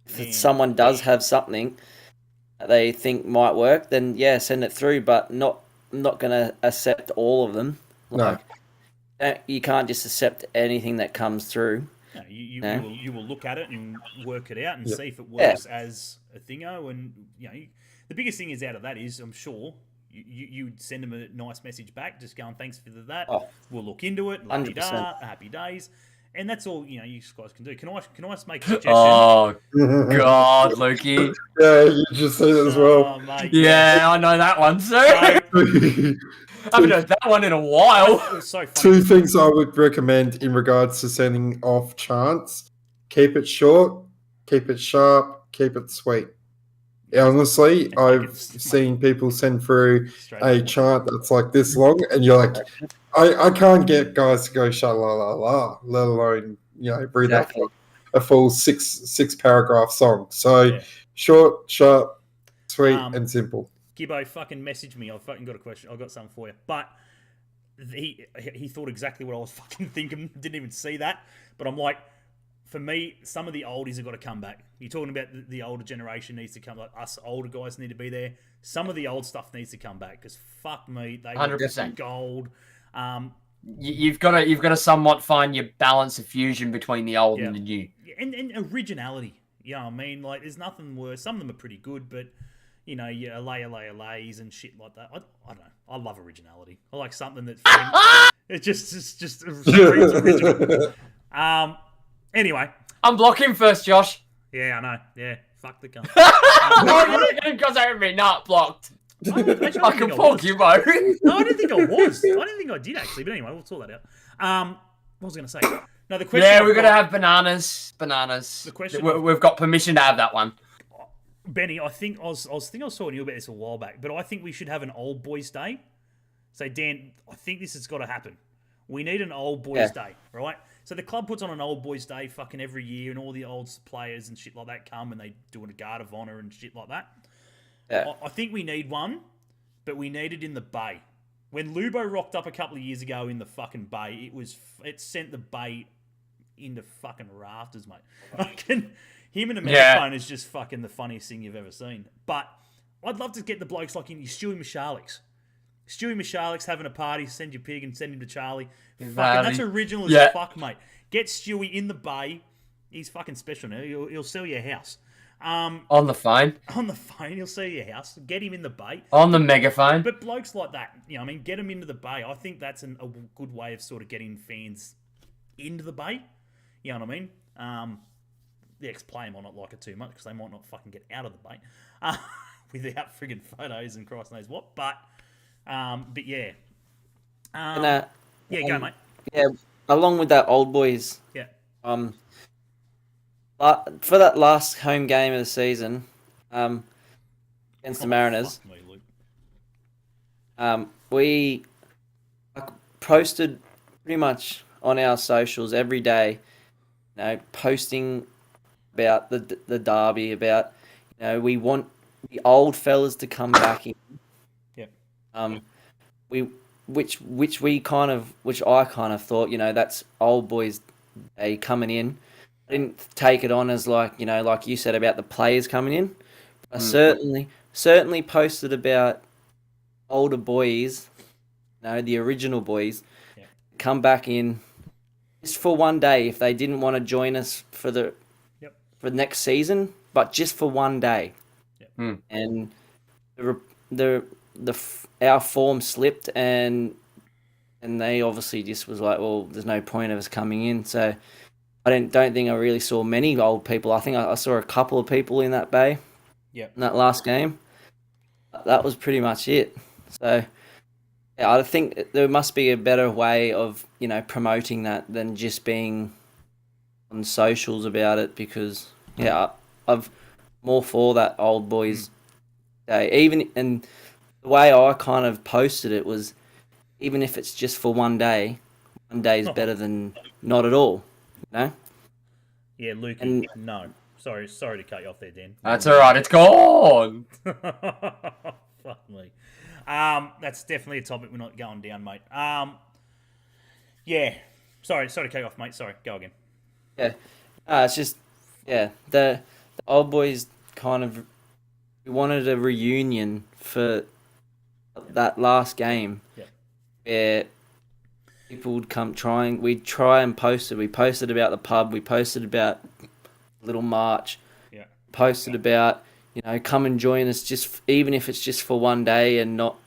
if someone does have something that they think might work, then yeah, send it through. But I'm not going to accept all of them. No. You can't just accept anything that comes through. No, you will look at it and work it out and see if it works as a thingo. And the biggest thing is out of that is I'm sure you'd send them a nice message back, just going thanks for that. Oh, we'll look into it. Happy days. And that's all you guys can do. Can I make a suggestion? Oh God, Lukey. Yeah, you just said it as well. Mate, yeah, I know that one, sir. I haven't heard that one in a while. It was so funny. 2 things I would recommend in regards to sending off chants: keep it short, keep it sharp, keep it sweet. Honestly, I've seen people send through a chant that's like this long, and you're like, I can't get guys to go sha-la-la-la, let alone, breathe out a full six paragraph song. So short, sharp, sweet, and simple. Gibbo, fucking message me. I've fucking got a question. I've got something for you. But he thought exactly what I was fucking thinking. Didn't even see that. But I'm like, for me, some of the oldies have got to come back. You're talking about the older generation needs to come. Like us older guys need to be there. Some of the old stuff needs to come back because fuck me, they 100% gold. You've got to somewhat find your balance of fusion between the old and the new, and originality. You know what I mean? Like, there's nothing worse. Some of them are pretty good, but your lays and shit like that. I don't know. I love originality. I like something that it's just original. Anyway, unblock him first, Josh. Yeah, I know. Yeah, fuck the cunt. Because I haven't been not blocked. I can fuck you, bro. No, I didn't think I was. I didn't think I did actually. But anyway, we'll sort that out. What was I going to say? No, the question. Yeah, we're going to have bananas. The question. We've got permission to have that one. Benny, I think I was talking to you about this a while back, but I think we should have an old boys' day. So Dan, I think this has got to happen. We need an old boys' day, right? So the club puts on an old boys' day fucking every year, and all the old players and shit like that come and they do a guard of honour and shit like that. Yeah. I think we need one, but we need it in the bay. When Lubo rocked up a couple of years ago in the fucking bay, it sent the bay into fucking rafters, mate. Him and a megaphone is just fucking the funniest thing you've ever seen. But I'd love to get the blokes like in Stewie Michalek's. Stewie Michalek's having a party, send your pig and send him to Charlie. Fucking, that's original as fuck, mate. Get Stewie in the bay. He's fucking special now. He'll sell you a house. On the phone. On the phone, he'll sell you a house. Get him in the bay. On the megaphone. But blokes like that, get them into the bay. I think that's a good way of sort of getting fans into the bay. You know what I mean? The ex-player might not like it too much because they might not fucking get out of the bay without friggin' photos and Christ knows what. But yeah. Go, mate. Yeah, along with that old boys. Yeah. For that last home game of the season, against the Mariners, we posted pretty much on our socials every day, posting about the derby, about we want the old fellas to come back in. Yeah. Which I kind of thought, that's old boys day coming in. I didn't take it on as like you said about the players coming in. I certainly posted about older boys, the original boys, come back in just for one day if they didn't want to join us for the next season, but just for one day. Yep. And our form slipped, and they obviously just was like, well, there's no point of us coming in. So I don't think I really saw many old people. I think I saw a couple of people in that bay. Yeah. In that last game. That was pretty much it. So Yeah, I think there must be a better way of, promoting that than just being on socials about it, because I've more for that old boys day. And the way I kind of posted it was, even if it's just for one day is better than not at all. Yeah, Luke. And No, sorry to cut you off there, Dan. That's all right. It's gone. Fuck me. That's definitely a topic we're not going down, mate. Yeah. Sorry to cut you off, mate. Sorry, go again. Yeah, it's just the old boys kind of, we wanted a reunion for that last game, where people would come we'd try and post it. We posted about the pub. We posted about little march. Yeah. Posted about, come and join us, even if it's just for one day and not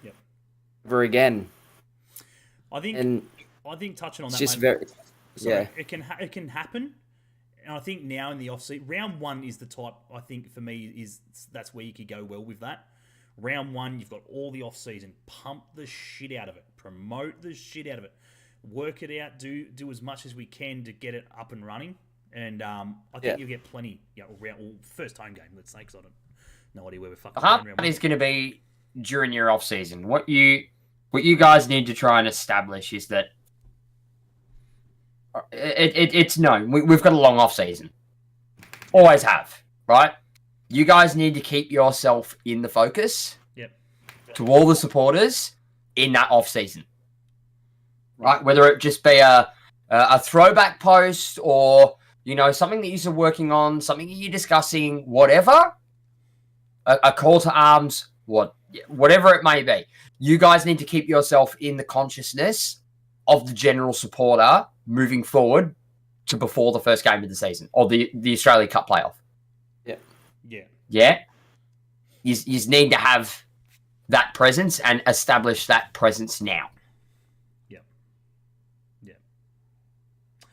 ever again. I think touching on that, just mate, it can happen. And I think now in the off-season, round one is the type, I think for me, that's where you could go well with that. Round one, you've got all the off-season. Pump the shit out of it. Promote the shit out of it. Work it out. Do as much as we can to get it up and running. And I think you'll get plenty. First home game, let's say, because I don't no idea where we're fucking Half is going to be during your off-season. What you guys need to try and establish is that it's known. We've got a long off-season. Always have, right? You guys need to keep yourself in the focus. Yep. To all the supporters in that off-season, right? Whether it just be a throwback post or something that you're working on, something that you're discussing, whatever, a call to arms, whatever it may be. You guys need to keep yourself in the consciousness of the general supporter moving forward to before the first game of the season or the Australia Cup playoff. Yeah. You need to have that presence and establish that presence now.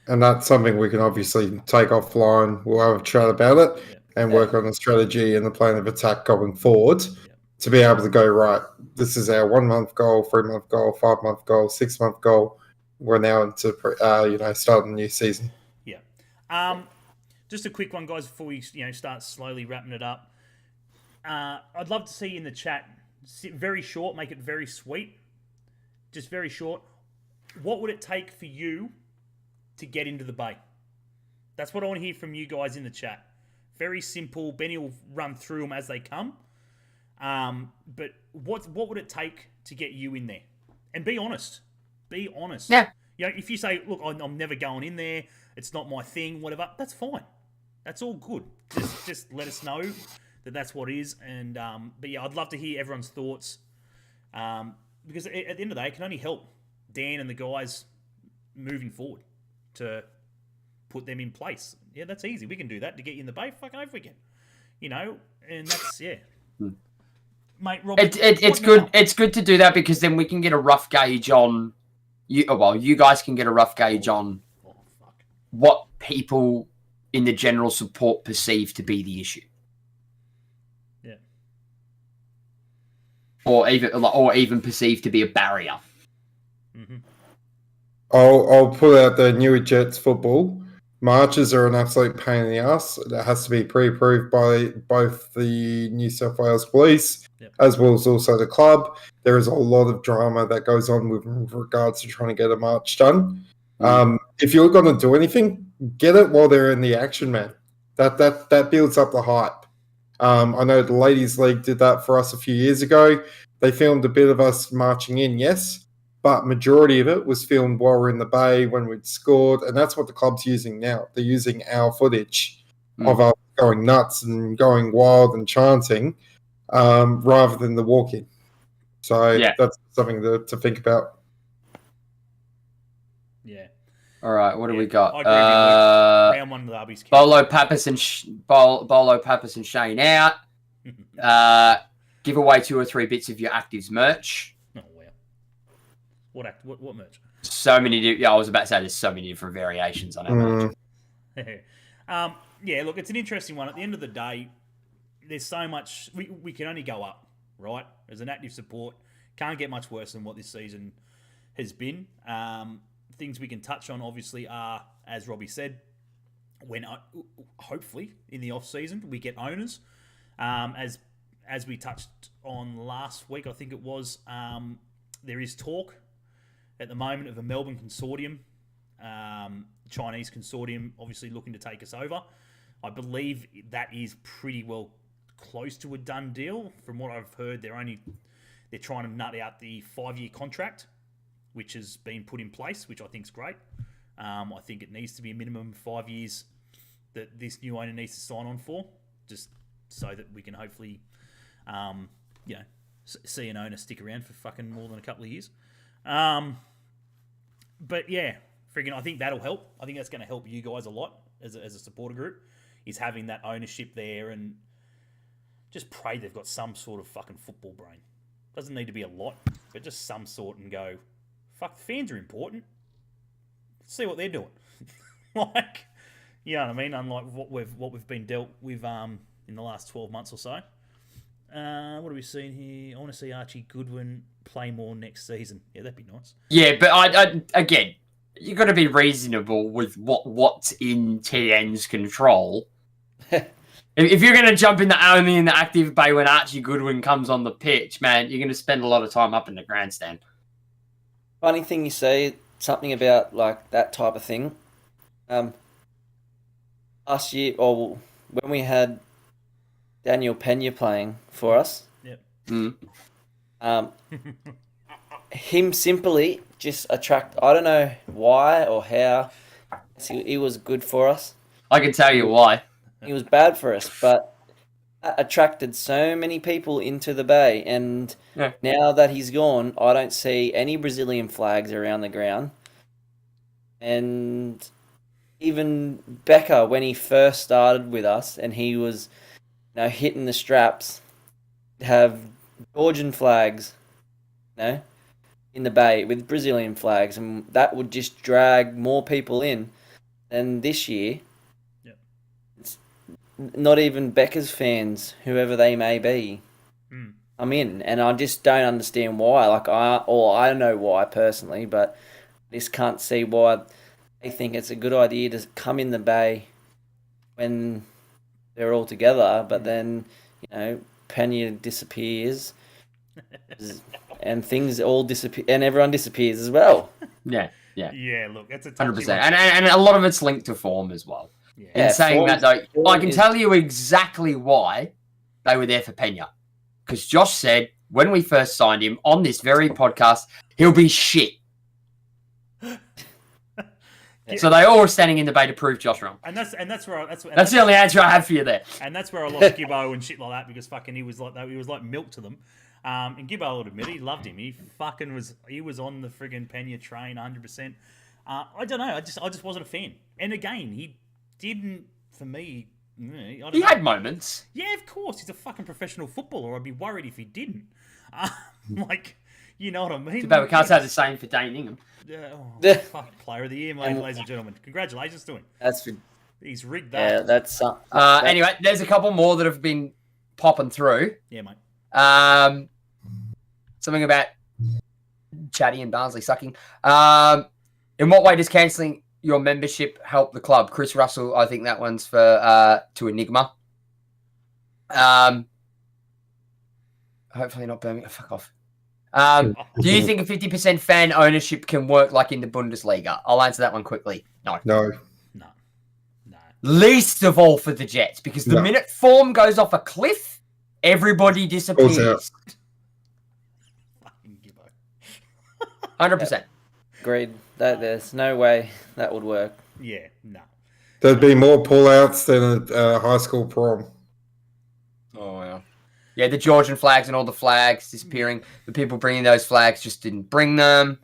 And that's something we can obviously take offline. We'll have a chat about it and work on the strategy and the plan of attack going forward to be able to go, right, this is our 1 month goal, 3 month goal, 5 month goal, 6 month goal. We're now into, starting the new season. Yeah. Just a quick one, guys, before we start slowly wrapping it up. I'd love to see you in the chat, very short, make it very sweet, just very short. What would it take for you to get into the Bay? That's what I want to hear from you guys in the chat. Very simple. Benny will run through them as they come. But what would it take to get you in there? And be honest. Be honest. Yeah. If you say, look, I'm never going in there, it's not my thing, whatever, that's fine. That's all good. Just let us know that that's what it is. And but yeah, I'd love to hear everyone's thoughts. Because at the end of the day, it can only help Dan and the guys moving forward to put them in place. Yeah, that's easy. We can do that to get you in the Bay. Fucking over again. And that's mate. Robbie, it's good. It's good to do that because then we can get a rough gauge on you. Well, you guys can get a rough gauge on what people in the general support perceive to be the issue. Yeah. Or even perceived to be a barrier. Mm-hmm. I'll pull out the Newey Jets football. Marches are an absolute pain in the ass. That has to be pre-approved by both the New South Wales Police as well as also the club. There is a lot of drama that goes on with regards to trying to get a march done. If you're going to do anything, get it while they're in the action, man. That builds up the hype. I know the Ladies League did that for us a few years ago. They filmed a bit of us marching in, yes. But majority of it was filmed while we're in the Bay when we'd scored, and that's what the club's using now. They're using our footage of us going nuts and going wild and chanting rather than the walk-in. So that's something to think about. Yeah. All right, what do we got? Round one of the Arby's. Bolo, Pappas, and Shane out. Give away 2 or 3 bits of your Actives merch. What merch? So many. I was about to say there's so many different variations on our merch. Look, it's an interesting one. At the end of the day, there's so much. We can only go up, right? As an active support, Can't get much worse than what this season has been. Things we can touch on, obviously, are, as Robbie said, when hopefully in the off season we get owners. As we touched on last week, I think it was, there is talk at the moment of a Melbourne consortium, Chinese consortium, obviously looking to take us over. I believe that is pretty well close to a done deal. From what I've heard, they're trying to nut out the 5-year contract, which has been put in place, which I think is great. I think it needs to be a minimum of 5 years that this new owner needs to sign on for, just so that we can hopefully, see an owner stick around for fucking more than a couple of years. But yeah, I think that'll help. I think that's going to help you guys a lot as a supporter group, is having that ownership there, and just pray they've got some sort of fucking football brain. Doesn't need to be a lot, but just some sort, and go, fuck, the fans are important. Let's see what they're doing. Like, you know what I mean? Unlike what we've been dealt with in the last 12 months or so. What are we seeing here? I want to see Archie Goodwin play more next season. Yeah, that'd be nice. Yeah, but I again, you got to be reasonable with what's in TN's control. If you're going to jump only in the active bay when Archie Goodwin comes on the pitch, man, you're going to spend a lot of time up in the grandstand. Funny thing you say, something about like that type of thing. Last year, or when we had Daniel Pena playing for us, yep. Him simply just attract. I don't know why or how. He was good for us. I can tell you why. He was bad for us, but that attracted so many people into the bay. And now that he's gone, I don't see any Brazilian flags around the ground. And even Becker, when he first started with us and he was hitting the straps, have Georgian flags, in the bay with Brazilian flags, and that would just drag more people in. And this year, it's not even Becker's fans, whoever they may be, I'm in, and I just don't understand why. I know why personally, but I just can't see why they think it's a good idea to come in the bay when they're all together, but then Pena disappears. And things all disappear, and everyone disappears as well. Yeah. Yeah, look, it's a 100%, and a lot of it's linked to form as well. Yeah. In saying that, though, I can tell you exactly why they were there for Pena, because Josh said when we first signed him on this very podcast, he'll be shit. So they all were standing in the bay to prove Josh wrong. And that's the only answer I have for you there. And that's where I lost Gibbo and shit like that, because fucking he was like milk to them. And Gibbo would admit he loved him. He was on the friggin' Pena train 100%. I don't know. I just wasn't a fan. And again, he didn't, for me. He had moments. Yeah, of course. He's a fucking professional footballer. I'd be worried if he didn't. You know what I mean? Too bad we can't say the same for Dane Ingham. Fuck, player of the year, mate, ladies and gentlemen. Congratulations to him. He's rigged that. Yeah, that's anyway, there's a couple more that have been popping through. Yeah, mate. Something about Chatty and Barnsley sucking. In what way does cancelling your membership help the club? Chris Russell, I think that one's for to Enigma. Hopefully not Birmingham. Fuck off. Do you think a 50% fan ownership can work like in the Bundesliga? I'll answer that one quickly. No. Least of all for the Jets, because the minute form goes off a cliff, everybody disappears. 100%. Agreed. There's no way that would work. Yeah, no. There'd be more pullouts than a high school prom. Oh, yeah. Yeah, the Georgian flags and all the flags disappearing. The people bringing those flags just didn't bring them.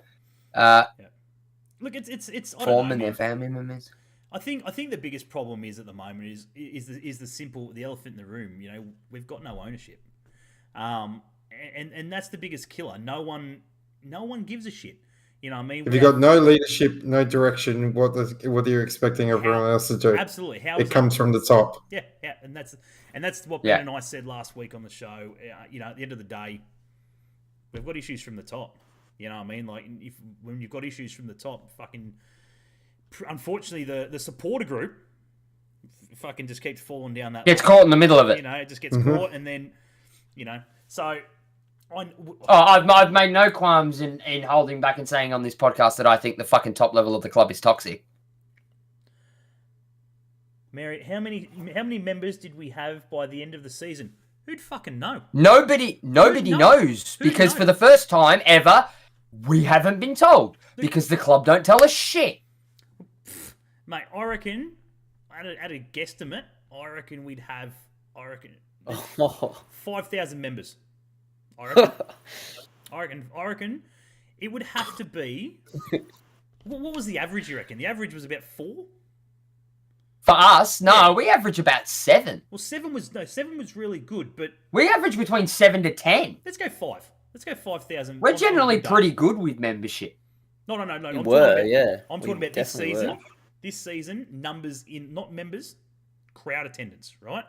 Look, it's form and their family members. I think the biggest problem is at the moment is the elephant in the room. We've got no ownership, and that's the biggest killer. No one gives a shit. You know what I mean? If you got no leadership, no direction, what are you expecting everyone else to do? Absolutely. It comes from the top. Yeah, and that's what Ben and I said last week on the show. At the end of the day, We've got issues from the top. You know what I mean? Like, when you've got issues from the top, fucking... Unfortunately, the supporter group fucking just keeps falling down that Gets line. caught in the middle of it. You know, it just gets caught, and then, so... I've made no qualms in holding back and saying on this podcast that I think the fucking top level of the club is toxic. Mary, how many members did we have by the end of the season? Who'd fucking know? Nobody knows because for the first time ever, we haven't been told because the club don't tell us shit. Mate, I reckon, at a guesstimate, I reckon we'd have 5,000 members. I reckon it would have to be... What was the average, you reckon? The average was about 4? For us, no, we average about 7. Well, 7 was really good, but... We average between 7 to 10. Let's go 5. Let's go 5,000. We're generally pretty good with membership. No. We I'm talking about this season. This season, numbers in, not members, crowd attendance, right?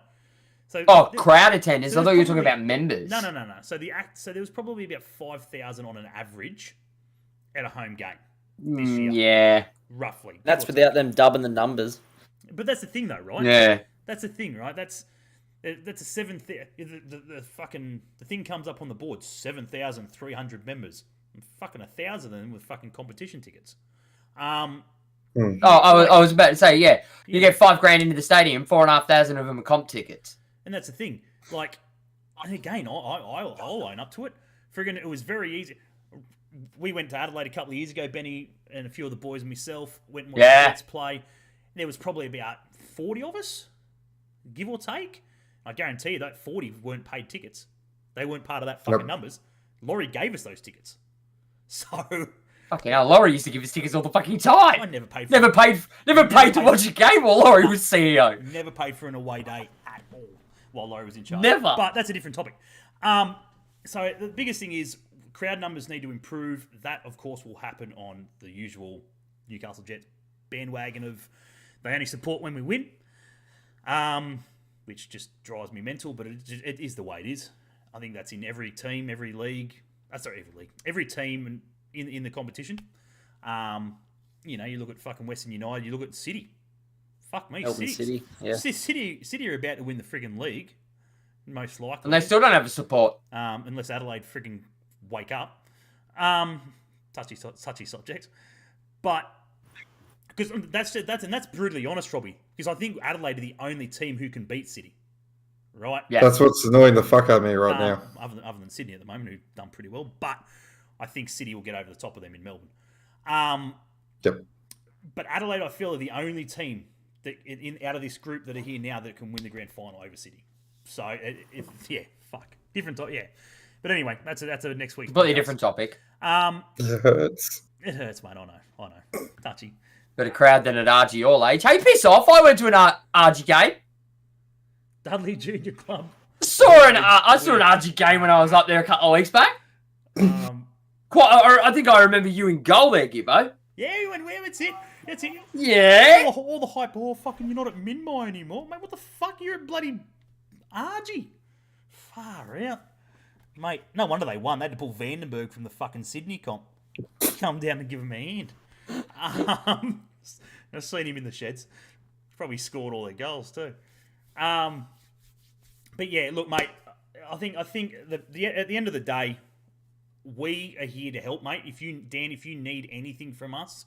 So crowd attendance. I thought you were talking about members. No. So there was probably about 5,000 on an average at a home game this year. Yeah. Roughly. That's without them dubbing the numbers. But that's the thing, though, right? Yeah. That's the thing, right? That's a 7th. The thing comes up on the board: 7,300 members. And fucking 1,000 of them with fucking competition tickets. I was about to say, yeah. You get $5,000 into the stadium, 4,500 of them are comp tickets. And that's the thing. Like, and again, I'll own up to it. Friggin', it was very easy. We went to Adelaide a couple of years ago. Benny and a few of the boys and myself went and watched Let's Play. There was probably about 40 of us, give or take. I guarantee you that 40 weren't paid tickets. They weren't part of that fucking numbers. Laurie gave us those tickets. So... Fucking hell, Laurie used to give us tickets all the fucking time. I never paid for Never paid to watch a game while Laurie was CEO. Never paid for an away day at all while Laurie was in charge. Never. But that's a different topic. So the biggest thing is crowd numbers need to improve. That, of course, will happen on the usual Newcastle Jets bandwagon of they only support when we win, which just drives me mental, but it is the way it is. I think that's in every team, every league. Every team in the competition. You look at fucking Western United, you look at City. Fuck me, City. Yeah. City are about to win the friggin' league, most likely. And they still don't have a support. Unless Adelaide friggin' wake up. Touchy subject. But because that's brutally honest, Robbie. Because I think Adelaide are the only team who can beat City. Right? Yeah. That's what's annoying the fuck out of me right now. Other than Sydney at the moment, who've done pretty well. But I think City will get over the top of them in Melbourne. Yep. But Adelaide, I feel, are the only team that out of this group that are here now that can win the grand final over City. So, different topic. Yeah, but anyway, that's a next week. Completely different topic. It hurts. It hurts, mate. I know. Touchy. Got a crowd then at RG all age. Hey, piss off! I went to an RG game. Dudley Junior Club. I saw an RG game when I was up there a couple of weeks back. I think I remember you in goal there, Gibbo. Yeah, we went. That's it. Yeah. All the hype. Oh, fucking, you're not at Minmay anymore, mate. What the fuck? You're at bloody RG. Far out, mate. No wonder they won. They had to pull Vandenberg from the fucking Sydney comp. Come down and give him a hand. I've seen him in the sheds. Probably scored all their goals too. But yeah, look, mate. I think that at the end of the day, we are here to help, mate. If you need anything from us,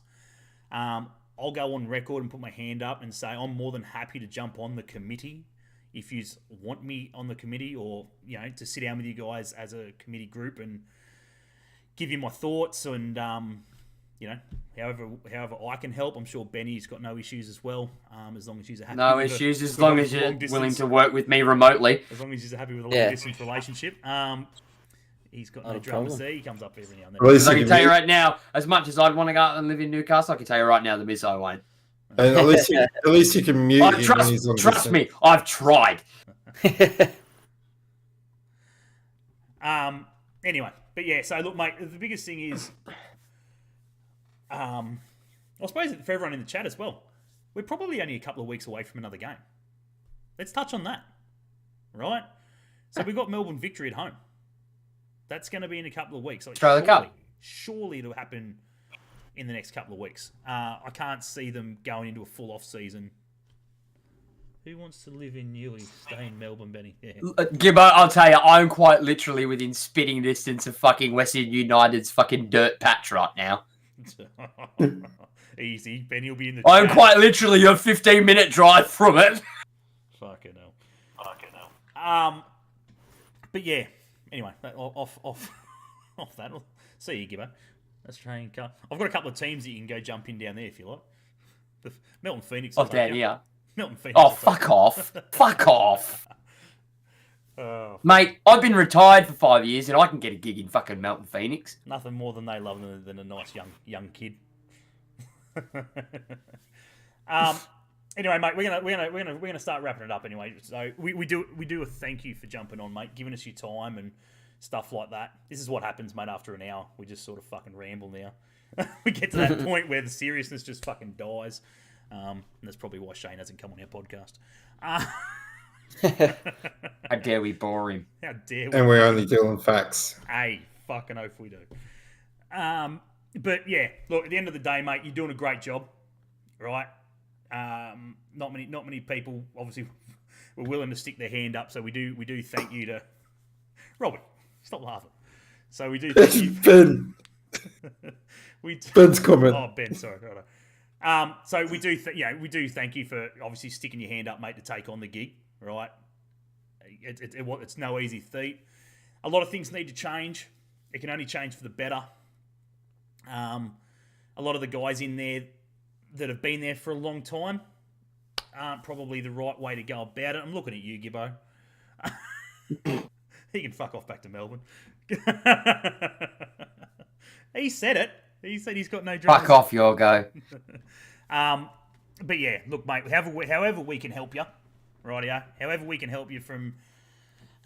I'll go on record and put my hand up and say I'm more than happy to jump on the committee if you want me on the committee, or to sit down with you guys as a committee group and give you my thoughts and however I can help. I'm sure Benny's got no issues as well. As long as you're happy. No issues as long as you're willing to work with me remotely. As long as you're happy with a long distance relationship. He's got no dramas there. He comes up every now and then. Well, I can tell you right now, as much as I'd want to go out and live in Newcastle, I can tell you right now, the miss I won't. And at least you can mute him when he's on trust me, I've tried. Anyway, but yeah, so look, mate, the biggest thing is, I suppose for everyone in the chat as well, we're probably only a couple of weeks away from another game. Let's touch on that, right? So we've got Melbourne Victory at home. That's going to be in a couple of weeks. Like, Australia Cup. Surely it'll happen in the next couple of weeks. I can't see them going into a full off season. Who wants to live in Newey? Stay in Melbourne, Benny. Yeah. Gibbo, I'll tell you, I'm quite literally within spitting distance of fucking Western United's fucking dirt patch right now. Easy. Benny will be in the I'm chat. quite literally a 15-minute drive from it. Fucking hell. But yeah. Anyway, off that. See you, Gibbo. Australian Cup. I've got a couple of teams that you can go jump in down there if you like. The Melton Phoenix. Off down here. Melton Phoenix. Oh, fuck off. Fuck off. Mate, I've been retired for 5 years and I can get a gig in fucking Melton Phoenix. Nothing more than they love than a nice young kid. Anyway, mate, we're gonna start wrapping it up anyway. So we do a thank you for jumping on, mate, giving us your time and stuff like that. This is what happens, mate. After an hour, we just sort of fucking ramble now. We get to that point where the seriousness just fucking dies. And that's probably why Shane hasn't come on our podcast. How dare we bore him? How dare we? And we're only doing facts. Hey, fucking hope we do. But yeah, look, at the end of the day, mate, you're doing a great job, right? Not many people obviously were willing to stick their hand up, so we do thank you to Robbie. Stop laughing. So we do thank you. Ben. Ben's comment. Oh, Ben, sorry. Right. So we do thank you for obviously sticking your hand up, mate, to take on the gig, right? It's no easy feat. A lot of things need to change. It can only change for the better. A lot of the guys in there that have been there for a long time aren't probably the right way to go about it. I'm looking at you, Gibbo. He can fuck off back to Melbourne. He said it. He said he's got no drugs. Fuck off, your go. But yeah, look, mate, however we can help you, rightio. However we can help you from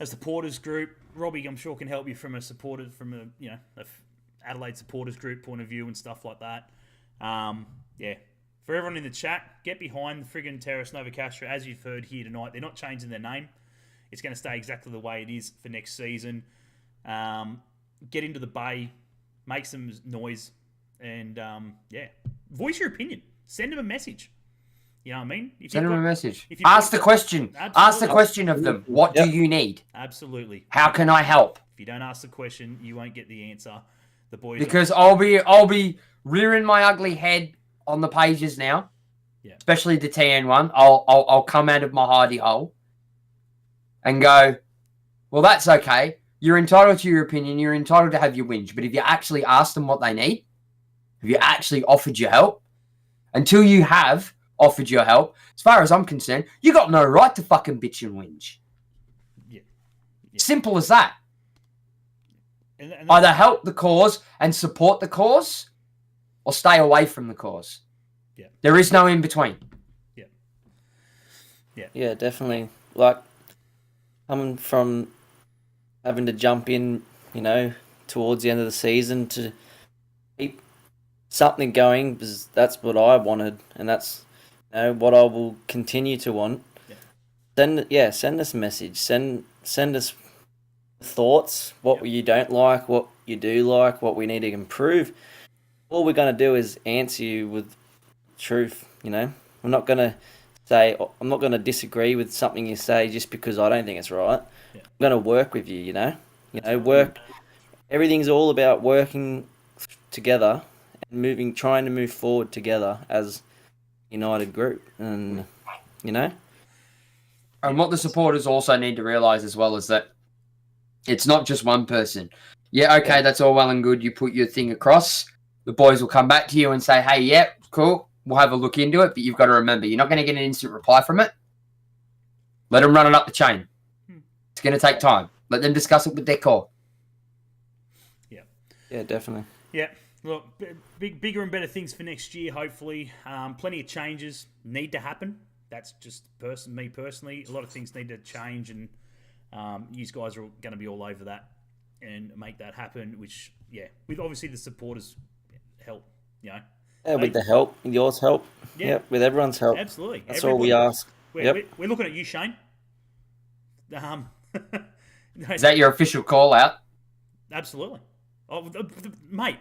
a supporters group. Robbie, I'm sure, can help you from a Adelaide supporters group point of view and stuff like that. Yeah. For everyone in the chat, get behind the friggin' Terrace Novocastria. As you've heard here tonight, they're not changing their name. It's going to stay exactly the way it is for next season. Get into the bay, make some noise, and voice your opinion. Send them a message. You know what I mean? Send them a message. Ask the question. Absolutely. Ask the question of them. What do you need? Absolutely. How can I help? If you don't ask the question, you won't get the answer. The boys because I'll be rearing my ugly head on the pages now. Yeah. Especially the TN one. I'll come out of my hidey hole and go, well, that's okay. You're entitled to your opinion. You're entitled to have your whinge. But if you actually ask them what they need, if you actually offered your help, until you have offered your help, as far as I'm concerned, you got no right to fucking bitch and whinge. Yeah. Simple as that. And either help the cause and support the cause or stay away from the cause. Yeah. There is no in between. Yeah. Yeah, definitely. Like, coming from having to jump in, towards the end of the season to keep something going, because that's what I wanted, and that's what I will continue to want. Yeah. Send us a message. Send us thoughts, what you don't like, what you do like, what we need to improve. All we're going to do is answer you with truth. We're not going to say, I'm not going to disagree with something you say just because I don't think it's right. Yeah. I'm going to work with you. Work. Everything's all about working together and trying to move forward together as a united group, and And what the supporters also need to realise as well is that it's not just one person. Yeah, okay, that's all well and good. You put your thing across. The boys will come back to you and say, hey, yeah, cool. We'll have a look into it. But you've got to remember, you're not going to get an instant reply from it. Let them run it up the chain. It's going to take time. Let them discuss it with their core. Yeah. Yeah, definitely. Yeah. Look, bigger and better things for next year, hopefully. Plenty of changes need to happen. That's just me personally. A lot of things need to change, and you guys are going to be all over that and make that happen, which, with obviously the supporters' help, Yeah, with the help, yours help. Yeah, with everyone's help. Absolutely. That's all we ask. We're looking at you, Shane. Is that your official call out? Absolutely. Oh, mate,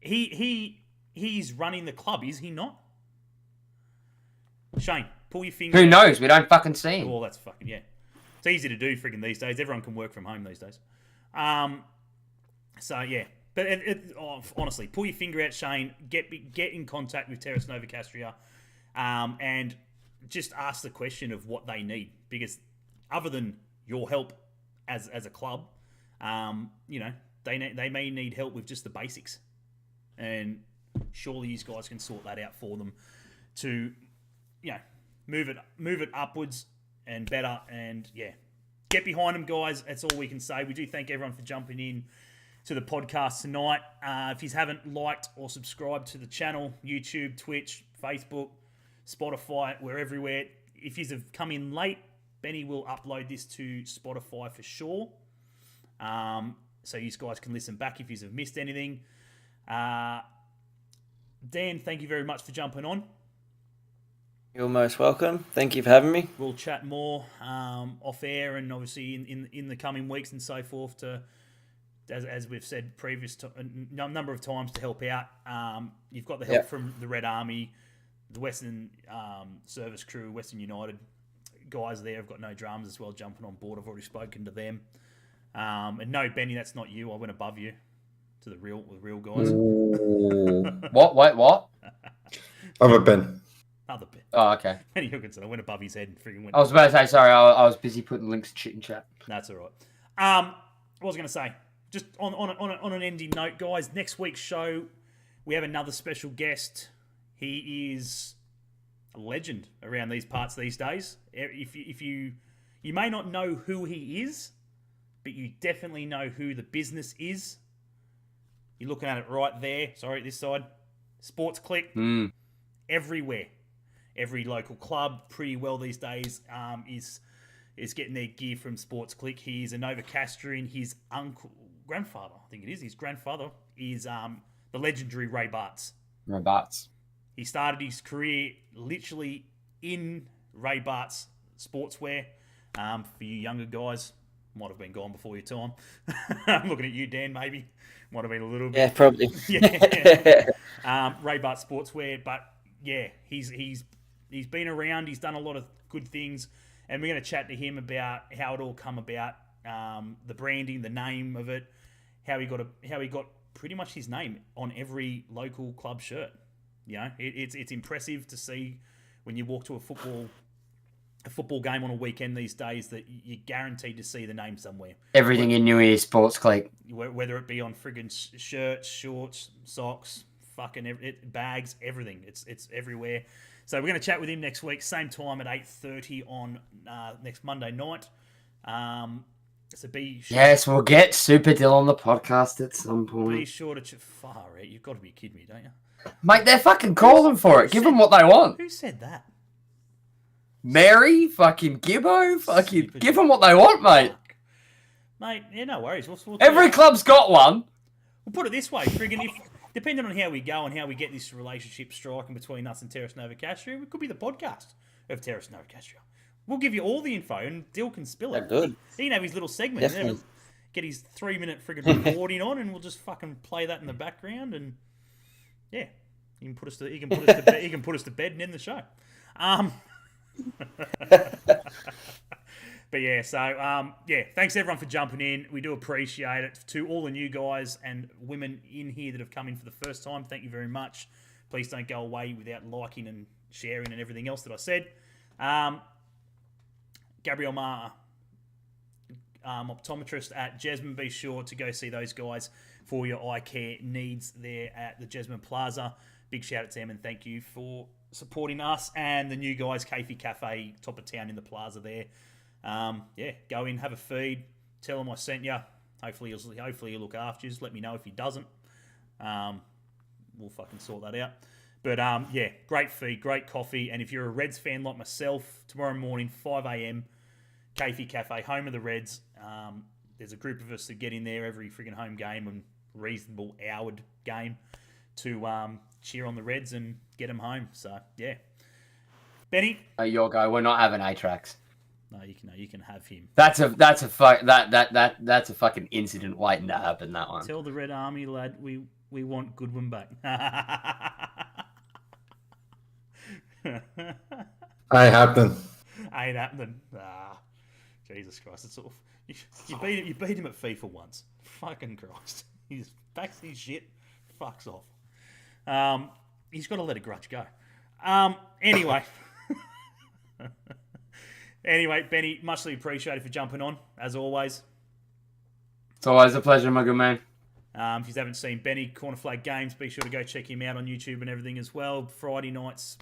he's running the club, is he not? Shane, pull your finger. Who knows? We don't fucking see him. Well, that's fucking, yeah. It's easy to do friggin' these days. Everyone can work from home these days. So, yeah. But honestly, pull your finger out, Shane. Get in contact with Terrace Novocastria, and just ask the question of what they need. Because other than your help as a club, they may need help with just the basics. And surely you guys can sort that out for them to, move it upwards and better. And, yeah, get behind them, guys. That's all we can say. We do thank everyone for jumping in to the podcast tonight. If you haven't liked or subscribed to the channel, YouTube, Twitch, Facebook, Spotify, we're everywhere. If you have come in late, Benny will upload this to Spotify for sure. So you guys can listen back if you have missed anything. Dan, thank you very much for jumping on. You're most welcome. Thank you for having me. We'll chat more off air and obviously in the coming weeks and so forth to, as we've said a number of times, to help out. You've got the help from the Red Army, the Western Service crew, Western United guys there. I've got no dramas as well jumping on board. I've already spoken to them. And no, Benny, that's not you. I went above you to the real guys. What? Wait, what? Other Ben. Other Ben. Oh, okay. Benny Hookinson. I went above his head and freaking went. I was about to say, sorry, I was busy putting links to shit in chat. That's all right. What was I going to say? Just on an ending note, guys, next week's show, we have another special guest. He is a legend around these parts these days. If you may not know who he is, but you definitely know who the business is. You're looking at it right there. Sorry, this side. Sports Click. Everywhere. Every local club, pretty well these days, is getting their gear from Sports Click. He's a Novocastrian. His grandfather, I think it is, his grandfather is the legendary Ray Bartz. Ray Bartz. He started his career literally in Ray Bartz sportswear. For you younger guys, might have been gone before your time. I'm looking at you, Dan, maybe. Might have been a little bit. Yeah, probably. Ray Bartz sportswear, but yeah, he's been around. He's done a lot of good things, and we're going to chat to him about how it all come about, the branding, the name of it, how he got pretty much his name on every local club shirt. It's impressive to see when you walk to a football game on a weekend these days that you're guaranteed to see the name somewhere. Everything in New Year's Sports Click. Whether it be on friggin' shirts, shorts, socks, fucking bags, everything. It's everywhere. So we're going to chat with him next week, same time at 8:30 on next Monday night. So be sure. Yes, we'll get Super Dill on the podcast at some point. Be sure to far out. You've got to be kidding me, don't you? Mate, they're fucking calling for it. Give them what they want. Who said that? Mary, fucking Gibbo, fucking give them what they want, mate. Mate, yeah, no worries. We'll Every club's got one. We'll put it this way, friggin', depending on how we go and how we get this relationship striking between us and Terrace Novocastria, it could be the podcast of Terrace Novocastria. We'll give you all the info, and Dill can spill it. Good. He can have his little segment. Definitely. We'll get his 3-minute friggin' recording on, and we'll just fucking play that in the background, and yeah, he can put us to bed and end the show. But yeah, so thanks everyone for jumping in. We do appreciate it. To all the new guys and women in here that have come in for the first time, thank you very much. Please don't go away without liking and sharing and everything else that I said. Gabriel Ma, optometrist at Jesmond. Be sure to go see those guys for your eye care needs there at the Jesmond Plaza. Big shout out to them and thank you for supporting us and the new guys, Kafi Cafe, top of town in the plaza there. Go in, have a feed, tell him I sent you. Hopefully he'll look after you. Just let me know if he doesn't. We'll fucking sort that out. But great feed, great coffee. And if you're a Reds fan like myself, tomorrow morning, 5 a.m, Kafi Cafe, home of the Reds. There's a group of us that get in there every friggin' home game and reasonable houred game to cheer on the Reds and get them home. So, yeah. Benny? Hey, your go. We're not having A-tracks. No, you can have him. That's a fucking incident waiting to happen. That one. Tell the Red Army lad we want Goodwin back. Ain't happening. Ain't happening. Jesus Christ! It's all you beat him at FIFA once. Fucking Christ! He just backs his shit, fucks off. He's got to let a grudge go. Anyway. Anyway, Benny, muchly appreciated for jumping on, as always. It's always a pleasure, my good man. If you haven't seen Benny, Corner Flag Games, be sure to go check him out on YouTube and everything as well. Friday nights,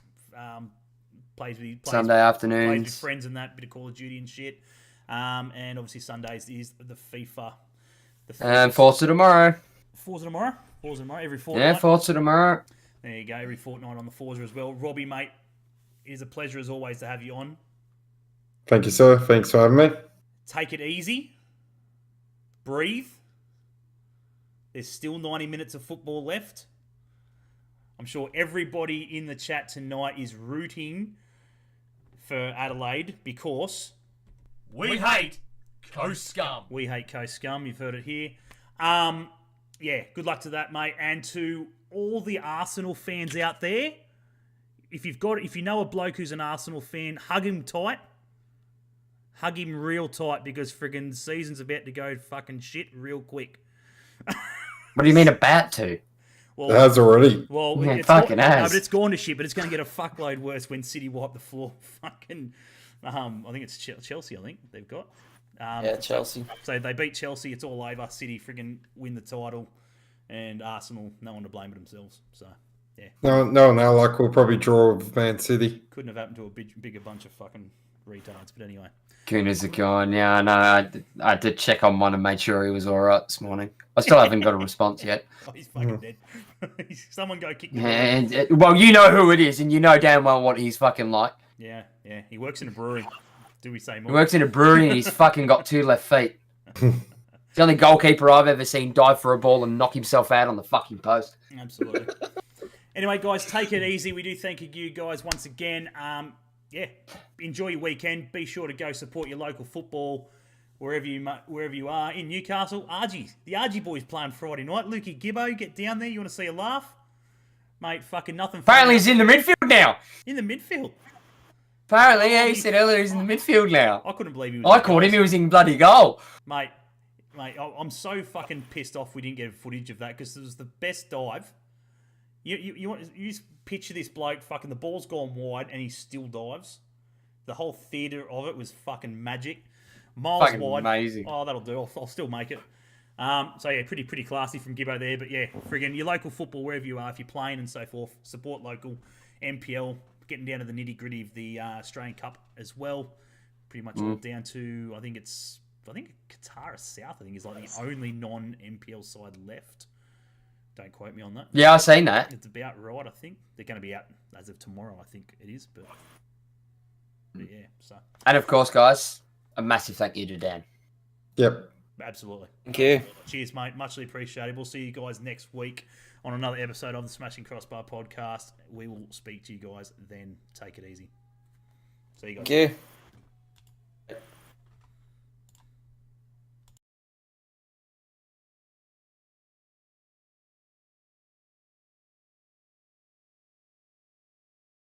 Sunday afternoons. Plays with friends and that, bit of Call of Duty and shit. And obviously Sundays is the FIFA. And Forza tomorrow. Forza tomorrow, every fortnight. Yeah, Forza tomorrow. There you go, every fortnight on the Forza as well. Robbie, mate, it is a pleasure as always to have you on. Thank you, sir. Thanks for having me. Take it easy. Breathe. There's still 90 minutes of football left. I'm sure everybody in the chat tonight is rooting for Adelaide because we hate Coast Scum. We hate Coast Scum. You've heard it here. Yeah, good luck to that, mate. And to all the Arsenal fans out there, if you know a bloke who's an Arsenal fan, hug him tight. Hug him real tight because friggin' season's about to go fucking shit real quick. What do you mean about to? Well, it has already. Well, yeah, it's fucking has. No, but it's gone to shit, but it's going to get a fuckload worse when City wipe the floor. Fucking, I think it's Chelsea, I think they've got. Yeah, Chelsea. So they beat Chelsea, it's all over. City friggin' win the title. And Arsenal, no one to blame but themselves. So, yeah. No, now, like, we'll probably draw with Man City. Couldn't have happened to a bigger bunch of fucking retards, but anyway. Goodness are gone. Yeah, I know. I did check on one and made sure he was all right this morning. I still haven't got a response yet. Oh, he's fucking dead. Someone go kick the well, you know who it is, and you know damn well what he's fucking like. Yeah. He works in a brewery. Do we say more? He works in a brewery and he's fucking got 2 left feet. He's the only goalkeeper I've ever seen dive for a ball and knock himself out on the fucking post. Absolutely. Anyway, guys, take it easy. We do thank you guys once again. Yeah, enjoy your weekend. Be sure to go support your local football wherever you are. In Newcastle, the Argy boys playing Friday night. Lukey Gibbo, get down there. You want to see a laugh? Mate, fucking nothing. Apparently he's in the midfield now. In the midfield? Apparently, yeah, he said earlier he's in the midfield now. I couldn't believe he was. I caught him, he was in bloody goal. Mate, I'm so fucking pissed off we didn't get footage of that because it was the best dive. You just picture this bloke, fucking the ball's gone wide and he still dives. The whole theatre of it was fucking magic. Miles fucking wide. Amazing. Oh, that'll do. I'll still make it. So yeah, pretty classy from Gibbo there. But yeah, friggin' your local football, wherever you are, if you're playing and so forth, support local. NPL, getting down to the nitty gritty of the Australian Cup as well. Pretty much all down to, I think Qatar South, is like the only non-NPL side left. Don't quote me on that. Yeah, I've seen that. It's about right, I think. They're going to be out as of tomorrow, I think it is. But yeah, so. And of course, guys, a massive thank you to Dan. Yep. Absolutely. Thank you. Cheers, mate. Muchly appreciated. We'll see you guys next week on another episode of the Smashing Crossbar podcast. We will speak to you guys then. Take it easy. See you guys. Thank you.